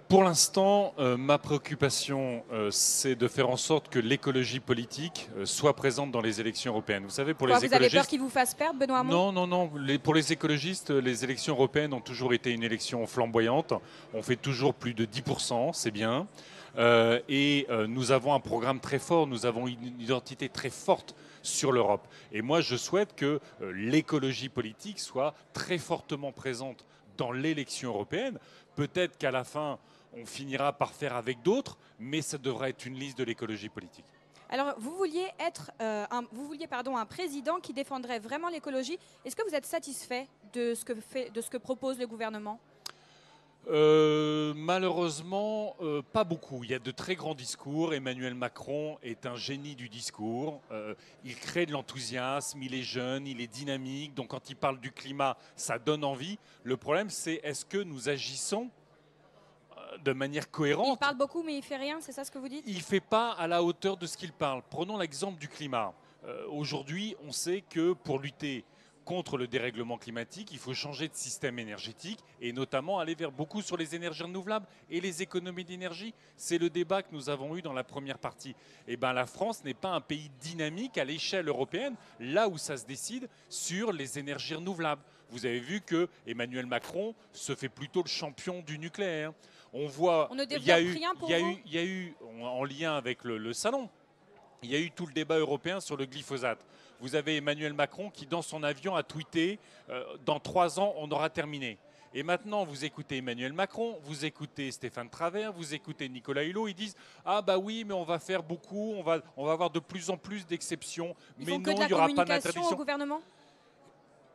Pour l'instant, ma préoccupation, c'est de faire en sorte que l'écologie politique soit présente dans les élections européennes. Vous savez, pour les Vous avez écologistes... peur qu'il vous fasse perdre, Benoît Hamon? Non. Pour les écologistes, les élections européennes ont toujours été une élection flamboyante. On fait toujours plus de 10%, c'est bien. Nous avons un programme très fort, nous avons une identité très forte sur l'Europe. Et moi, je souhaite que l'écologie politique soit très fortement présente dans l'élection européenne. Peut-être qu'à la fin, on finira par faire avec d'autres, mais ça devrait être une liste de l'écologie politique. Alors, vous vouliez un président qui défendrait vraiment l'écologie. Est-ce que vous êtes satisfait de ce que propose le gouvernement? Malheureusement, pas beaucoup. Il y a de très grands discours. Emmanuel Macron est un génie du discours. Il crée de l'enthousiasme, il est jeune, il est dynamique. Donc quand il parle du climat, ça donne envie. Le problème, c'est est-ce que nous agissons de manière cohérente? Il parle beaucoup, mais il fait rien, c'est ça ce que vous dites? Il ne fait pas à la hauteur de ce qu'il parle. Prenons l'exemple du climat. Aujourd'hui, on sait que pour lutter contre le dérèglement climatique, il faut changer de système énergétique et notamment aller vers beaucoup sur les énergies renouvelables et les économies d'énergie. C'est le débat que nous avons eu dans la première partie. Eh bien, la France n'est pas un pays dynamique à l'échelle européenne, là où ça se décide sur les énergies renouvelables. Vous avez vu que Emmanuel Macron se fait plutôt le champion du nucléaire. On voit, il y a eu, en lien avec le salon, il y a eu tout le débat européen sur le glyphosate. Vous avez Emmanuel Macron qui, dans son avion, a tweeté « Dans 3 ans, on aura terminé ». Et maintenant, vous écoutez Emmanuel Macron, vous écoutez Stéphane Travert, vous écoutez Nicolas Hulot, ils disent « Ah bah oui, mais on va faire beaucoup, on va avoir de plus en plus d'exceptions, mais non, il n'y aura pas d'interdiction. »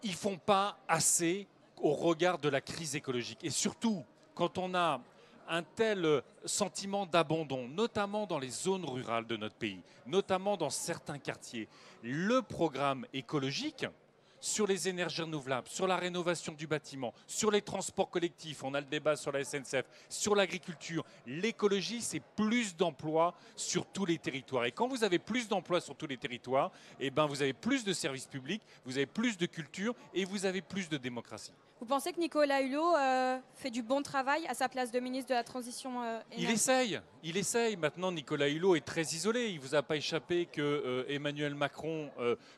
Ils ne font pas assez au regard de la crise écologique. Et surtout, quand on a un tel sentiment d'abandon, notamment dans les zones rurales de notre pays, notamment dans certains quartiers. Le programme écologique sur les énergies renouvelables, sur la rénovation du bâtiment, sur les transports collectifs, on a le débat sur la SNCF, sur l'agriculture. L'écologie, c'est plus d'emplois sur tous les territoires. Et quand vous avez plus d'emplois sur tous les territoires, eh ben vous avez plus de services publics, vous avez plus de culture et vous avez plus de démocratie. Vous pensez que Nicolas Hulot fait du bon travail à sa place de ministre de la Transition énergétique? Il essaye. Maintenant, Nicolas Hulot est très isolé. Il ne vous a pas échappé que Emmanuel Macron,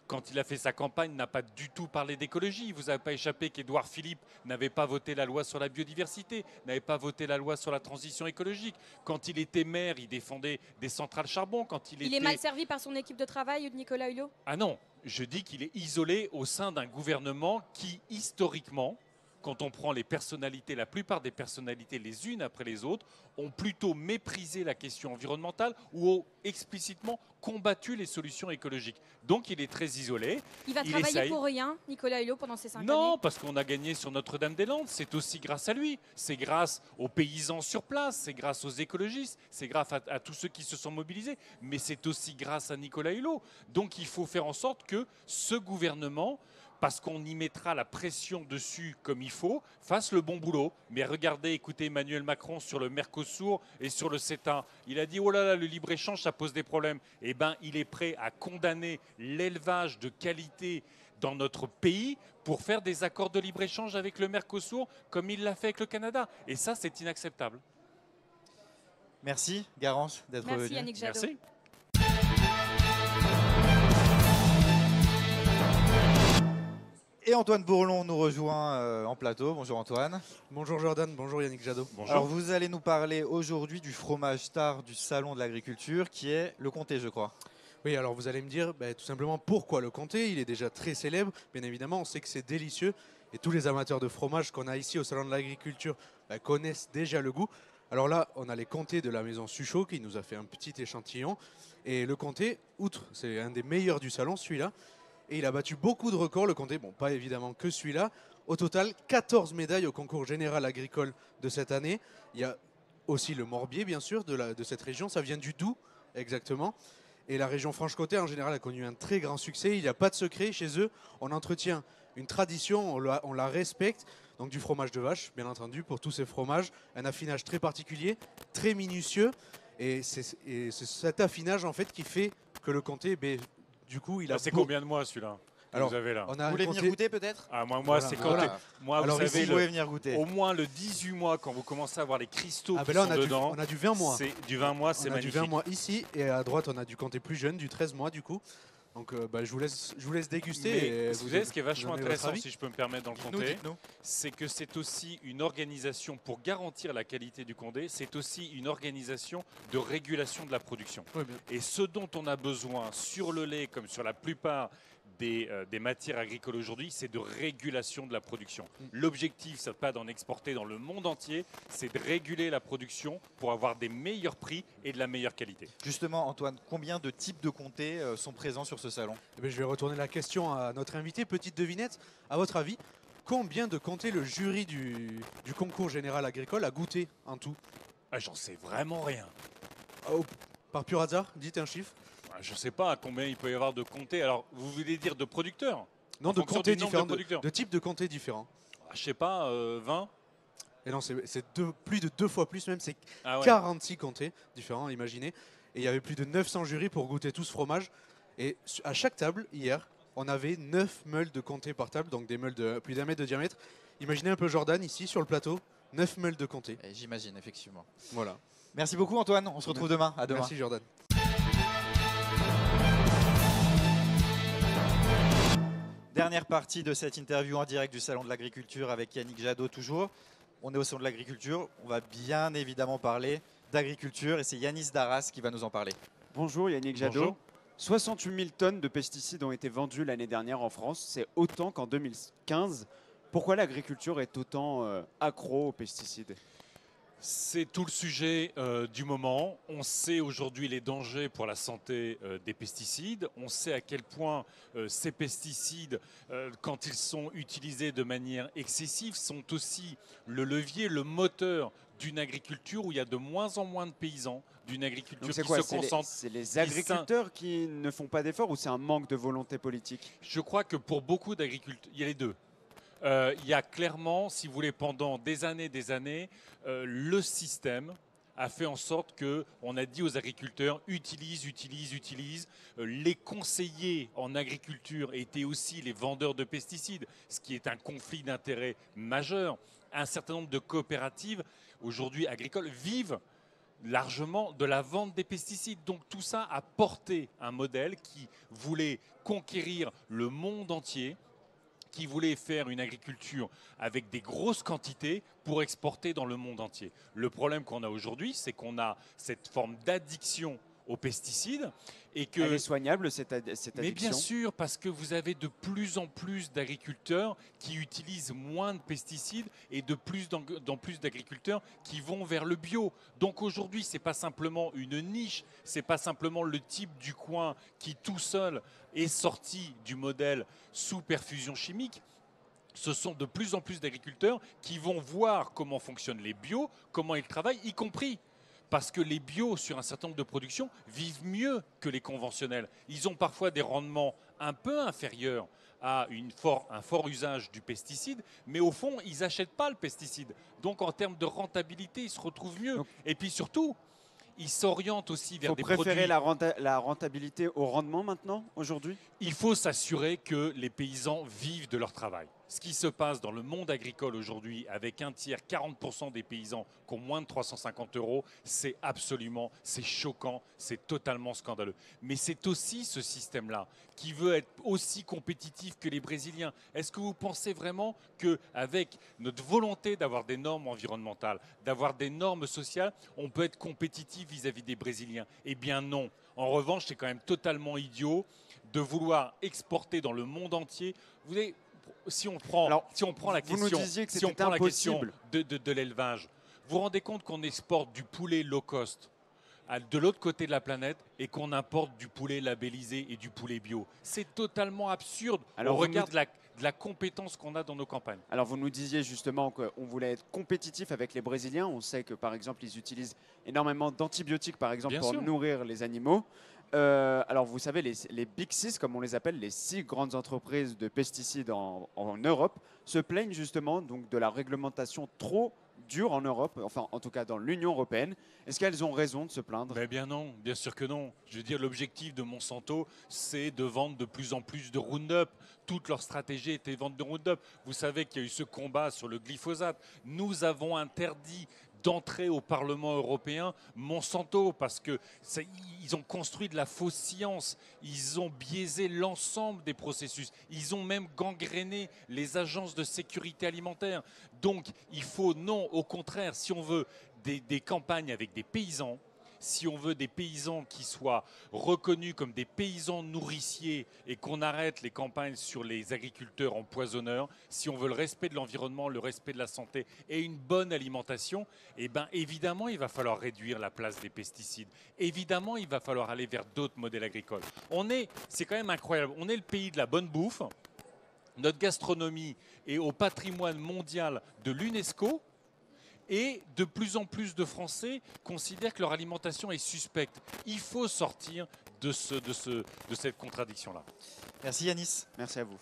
quand il a fait sa campagne, n'a pas du tout parlé d'écologie. Il ne vous a pas échappé qu'Édouard Philippe n'avait pas voté la loi sur la biodiversité, n'avait pas voté la loi sur la transition écologique. Quand il était maire, il défendait des centrales charbon. Il est mal servi par son équipe de travail, Nicolas Hulot? Ah non, je dis qu'il est isolé au sein d'un gouvernement qui, historiquement, quand on prend les personnalités, la plupart des personnalités les unes après les autres, ont plutôt méprisé la question environnementale ou ont explicitement combattu les solutions écologiques. Donc il est très isolé. Il va travailler pour rien, Nicolas Hulot, pendant ces 5 années? Non, parce qu'on a gagné sur Notre-Dame-des-Landes. C'est aussi grâce à lui. C'est grâce aux paysans sur place, c'est grâce aux écologistes, c'est grâce à tous ceux qui se sont mobilisés. Mais c'est aussi grâce à Nicolas Hulot. Donc il faut faire en sorte que ce gouvernement, parce qu'on y mettra la pression dessus comme il faut, fasse le bon boulot. Mais regardez, écoutez Emmanuel Macron sur le Mercosur et sur le CETA. Il a dit « Oh là là, le libre-échange, ça pose des problèmes ». Eh bien, il est prêt à condamner l'élevage de qualité dans notre pays pour faire des accords de libre-échange avec le Mercosur comme il l'a fait avec le Canada. Et ça, c'est inacceptable. Merci Garance d'être venu. Merci Yannick Jadot. Merci. Et Antoine Bourlon nous rejoint en plateau. Bonjour Antoine. Bonjour Jordan, bonjour Yannick Jadot. Bonjour. Alors vous allez nous parler aujourd'hui du fromage star du Salon de l'Agriculture qui est le comté, je crois. Oui, alors vous allez me dire tout simplement pourquoi le comté. Il est déjà très célèbre, bien évidemment, on sait que c'est délicieux et tous les amateurs de fromage qu'on a ici au Salon de l'Agriculture connaissent déjà le goût. Alors là, on a les comtés de la maison Suchot qui nous a fait un petit échantillon. Et le comté, outre, c'est un des meilleurs du salon, celui-là. Et il a battu beaucoup de records, le comté. Bon, pas évidemment que celui-là. Au total, 14 médailles au concours général agricole de cette année. Il y a aussi le Morbier, bien sûr, de cette région. Ça vient du Doubs, exactement. Et la région Franche-Comté, en général, a connu un très grand succès. Il n'y a pas de secret chez eux. On entretient une tradition, on la respecte. Donc du fromage de vache, bien entendu, pour tous ces fromages. Un affinage très particulier, très minutieux. Et c'est cet affinage, en fait, qui fait que le comté, du coup, il a... C'est combien de mois celui-là que Alors, vous avez là? on a Vous voulez venir goûter peut-être? Ah, moi Voilà, c'est voilà. quand moi, Alors vous ici, savez, Vous pouvez venir goûter. au moins le 18 mois, quand vous commencez à avoir les cristaux qui là, sont on a dedans, on a du 20 mois. c'est du 20 mois, c'est On a du magnifique. 20 mois ici, et à droite, on a du comté plus jeune, du 13 mois, du coup. Donc, je vous laisse déguster. Mais et vous savez, ce qui est vachement donnez votre intéressant, avis. si je peux me permettre dans le Dites-nous, comté, dites-nous. c'est que c'est aussi une organisation pour garantir la qualité du comté, c'est aussi une organisation de régulation de la production. Ouais, bien. Et ce dont on a besoin sur le lait, comme sur la plupart des matières agricoles aujourd'hui, c'est de régulation de la production. L'objectif, ce n'est pas d'en exporter dans le monde entier, c'est de réguler la production pour avoir des meilleurs prix et de la meilleure qualité. Justement Antoine, combien de types de comtés sont présents sur ce salon? Je vais retourner la question à notre invité. Petite devinette, à votre avis, combien de comtés le jury du concours général agricole a goûté en tout? Ah, j'en sais vraiment rien. Par pur hasard, dites un chiffre. Ah, je ne sais pas combien il peut y avoir de comtés. Alors, vous voulez dire de producteurs? Non, En de fonction comtés du nombre différents, de producteurs. de types de comtés différents. Ah, je sais pas, 20? Et non, c'est plus de 2 fois plus même, c'est Ah ouais. 46 comtés différents, imaginez. Et il y avait plus de 900 jurys pour goûter tout ce fromage. Et à chaque table, hier, on avait 9 meules de comté par table, donc des meules de plus d'1 mètre de diamètre. Imaginez un peu Jordan, ici, sur le plateau, 9 meules de comté. J'imagine, effectivement. Voilà. Merci beaucoup Antoine, on se retrouve demain. À demain. Merci Jordan. Dernière partie de cette interview en direct du Salon de l'Agriculture avec Yannick Jadot toujours. On est au Salon de l'Agriculture, on va bien évidemment parler d'agriculture et c'est Yanis Darras qui va nous en parler. Bonjour Yannick Jadot. Bonjour. 68 000 tonnes de pesticides ont été vendues l'année dernière en France, c'est autant qu'en 2015. Pourquoi l'agriculture est autant accro aux pesticides? C'est tout le sujet du moment. On sait aujourd'hui les dangers pour la santé des pesticides. On sait à quel point ces pesticides, quand ils sont utilisés de manière excessive, sont aussi le levier, le moteur d'une agriculture où il y a de moins en moins de paysans, d'une agriculture Donc c'est qui quoi? se concentre. C'est les agriculteurs qui ne font pas d'efforts ou c'est un manque de volonté politique? Je crois que pour beaucoup d'agriculteurs, il y a les deux. Il y a clairement, si vous voulez, pendant des années, le système a fait en sorte qu'on a dit aux agriculteurs utilise. Les conseillers en agriculture étaient aussi les vendeurs de pesticides, ce qui est un conflit d'intérêts majeur. Un certain nombre de coopératives aujourd'hui agricoles vivent largement de la vente des pesticides. Donc tout ça a porté un modèle qui voulait conquérir le monde entier, qui voulait faire une agriculture avec des grosses quantités pour exporter dans le monde entier. Le problème qu'on a aujourd'hui, c'est qu'on a cette forme d'addiction aux pesticides et que... Elle est soignable cette addiction? Mais bien sûr, parce que vous avez de plus en plus d'agriculteurs qui utilisent moins de pesticides et de plus en plus d'agriculteurs qui vont vers le bio. Donc aujourd'hui, ce n'est pas simplement une niche, ce n'est pas simplement le type du coin qui tout seul est sorti du modèle sous perfusion chimique. Ce sont de plus en plus d'agriculteurs qui vont voir comment fonctionnent les bio, comment ils travaillent, y compris parce que les bio, sur un certain nombre de productions, vivent mieux que les conventionnels. Ils ont parfois des rendements un peu inférieurs à un fort usage du pesticide, mais au fond, ils n'achètent pas le pesticide. Donc en termes de rentabilité, ils se retrouvent mieux. Et puis surtout, ils s'orientent aussi vers Faut des préférer produits. la rentabilité au rendement maintenant, aujourd'hui? Il faut s'assurer que les paysans vivent de leur travail. Ce qui se passe dans le monde agricole aujourd'hui, avec un tiers, 40% des paysans qui ont moins de 350 euros, c'est choquant, c'est totalement scandaleux. Mais c'est aussi ce système-là qui veut être aussi compétitif que les Brésiliens. Est-ce que vous pensez vraiment qu'avec notre volonté d'avoir des normes environnementales, d'avoir des normes sociales, on peut être compétitif vis-à-vis des Brésiliens? Eh bien non. En revanche, c'est quand même totalement idiot de vouloir exporter dans le monde entier. Vous savez, si on prend la question de l'élevage, vous vous rendez compte qu'on exporte du poulet low cost de l'autre côté de la planète et qu'on importe du poulet labellisé et du poulet bio. C'est totalement absurde au regard de la compétence qu'on a dans nos campagnes. Alors vous nous disiez justement qu'on voulait être compétitif avec les Brésiliens. On sait que par exemple ils utilisent énormément d'antibiotiques par exemple pour nourrir les animaux. Alors vous savez, les Big Six, comme on les appelle, les 6 grandes entreprises de pesticides en Europe, se plaignent justement donc, de la réglementation trop dure en Europe, enfin en tout cas dans l'Union européenne. Est-ce qu'elles ont raison de se plaindre? Mais bien non, bien sûr que non. Je veux dire, l'objectif de Monsanto, c'est de vendre de plus en plus de Roundup. Toute leur stratégie était de vendre de Roundup. Vous savez qu'il y a eu ce combat sur le glyphosate. Nous avons interdit d'entrer au Parlement européen Monsanto parce qu'ils ont construit de la fausse science, ils ont biaisé l'ensemble des processus, ils ont même gangréné les agences de sécurité alimentaire. Donc il faut, non, au contraire, si on veut des campagnes avec des paysans, si on veut des paysans qui soient reconnus comme des paysans nourriciers et qu'on arrête les campagnes sur les agriculteurs empoisonneurs, si on veut le respect de l'environnement, le respect de la santé et une bonne alimentation, eh bien évidemment il va falloir réduire la place des pesticides. Évidemment il va falloir aller vers d'autres modèles agricoles. C'est quand même incroyable, on est le pays de la bonne bouffe, notre gastronomie est au patrimoine mondial de l'UNESCO. Et de plus en plus de Français considèrent que leur alimentation est suspecte. Il faut sortir de cette contradiction-là. Merci Yanis. Merci à vous.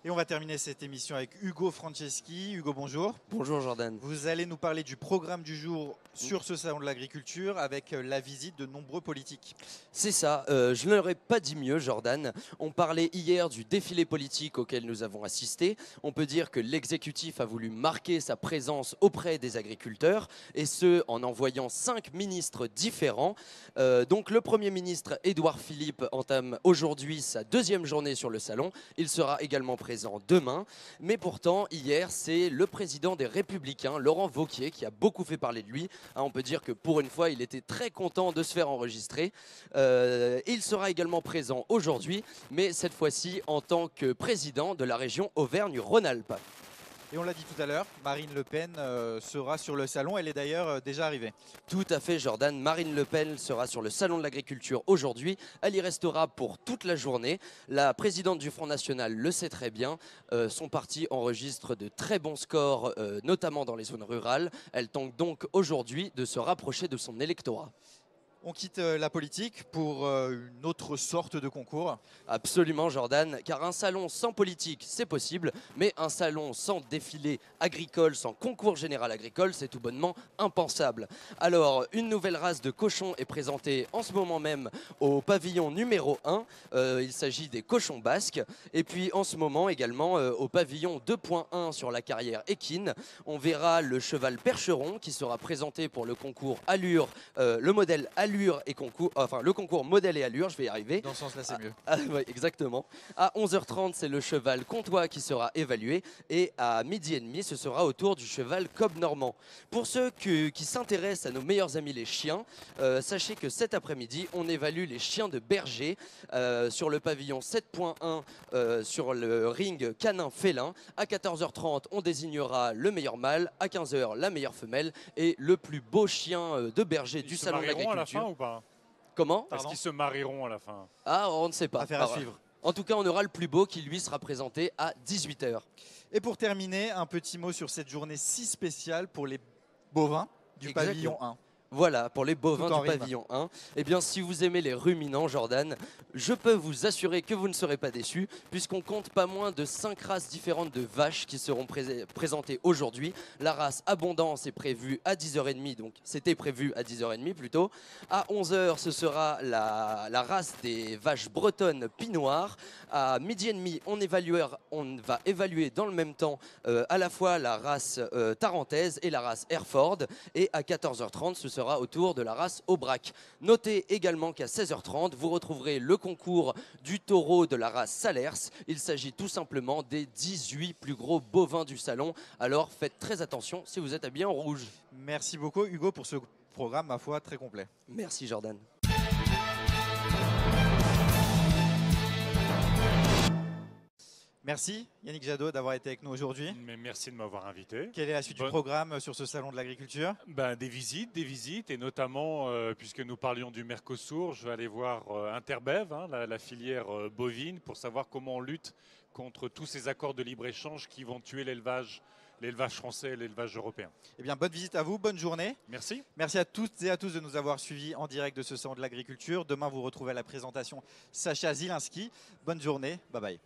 Et on va terminer cette émission avec Hugo Franceschi. Hugo, bonjour. Bonjour Jordan. Vous allez nous parler du programme du jour sur ce salon de l'agriculture avec la visite de nombreux politiques. C'est ça, je ne l'aurais pas dit mieux Jordan. On parlait hier du défilé politique auquel nous avons assisté. On peut dire que l'exécutif a voulu marquer sa présence auprès des agriculteurs et ce en envoyant 5 ministres différents. Donc le Premier ministre Édouard Philippe entame aujourd'hui sa 2e journée sur le salon. Il sera également présent demain. Mais pourtant, hier, c'est le président des Républicains, Laurent Wauquiez, qui a beaucoup fait parler de lui. On peut dire que pour une fois, il était très content de se faire enregistrer. Il sera également présent aujourd'hui, mais cette fois-ci en tant que président de la région Auvergne-Rhône-Alpes. Et on l'a dit tout à l'heure, Marine Le Pen sera sur le salon. Elle est d'ailleurs déjà arrivée. Tout à fait, Jordan. Marine Le Pen sera sur le salon de l'agriculture aujourd'hui. Elle y restera pour toute la journée. La présidente du Front National le sait très bien. Son parti enregistre de très bons scores, notamment dans les zones rurales. Elle tente donc aujourd'hui de se rapprocher de son électorat. On quitte la politique pour une autre sorte de concours. Absolument Jordan, car un salon sans politique c'est possible, mais un salon sans défilé agricole, sans concours général agricole, c'est tout bonnement impensable. Alors une nouvelle race de cochons est présentée en ce moment même au pavillon numéro 1, il s'agit des cochons basques, et puis en ce moment également au pavillon 2.1 sur la carrière équine, on verra le cheval percheron qui sera présenté pour le concours allure, le modèle allure et concours, enfin le concours modèle et allure, je vais y arriver. Dans ce sens-là, c'est mieux. Ouais, exactement. À 11h30, c'est le cheval comtois qui sera évalué et à 12h30, ce sera au tour du cheval cob normand. Pour ceux qui s'intéressent à nos meilleurs amis les chiens, sachez que cet après-midi, on évalue les chiens de berger sur le pavillon 7.1 sur le ring canin félin. À 14h30, on désignera le meilleur mâle, à 15h, la meilleure femelle et le plus beau chien de berger du salon de l'agriculture. Ou pas? Comment? Est-ce qu'ils se marieront à la fin? Ah, on ne sait pas. Affaire à suivre. En tout cas, on aura le plus beau qui, lui, sera présenté à 18h. Et pour terminer, un petit mot sur cette journée si spéciale pour les bovins du pavillon 1. Voilà, pour les bovins Tout en du rime. pavillon 1. Eh bien, si vous aimez les ruminants, Jordan, je peux vous assurer que vous ne serez pas déçus, puisqu'on compte pas moins de 5 races différentes de vaches qui seront présentées aujourd'hui. La race Abondance est prévue à 10h30, donc c'était prévu à 10h30 plutôt. À 11h, ce sera la race des vaches bretonnes Pinoir. À midi et demi, on va évaluer dans le même temps à la fois la race tarentaise et la race Hereford. Et à 14h30, ce sera au tour de la race Aubrac. Notez également qu'à 16h30, vous retrouverez le concours du taureau de la race Salers. Il s'agit tout simplement des 18 plus gros bovins du salon. Alors faites très attention si vous êtes habillé en rouge. Merci beaucoup Hugo pour ce programme, ma foi, très complet. Merci Jordan. Merci Yannick Jadot d'avoir été avec nous aujourd'hui. Mais merci de m'avoir invité. Quelle est la suite du programme sur ce salon de l'agriculture? Des visites, et notamment, puisque nous parlions du Mercosur, je vais aller voir Interbev, la filière bovine, pour savoir comment on lutte contre tous ces accords de libre-échange qui vont tuer l'élevage français et l'élevage européen. Eh bien, bonne visite à vous, bonne journée. Merci. Merci à toutes et à tous de nous avoir suivis en direct de ce salon de l'agriculture. Demain, vous retrouvez à la présentation Sacha Zilinski. Bonne journée, bye bye.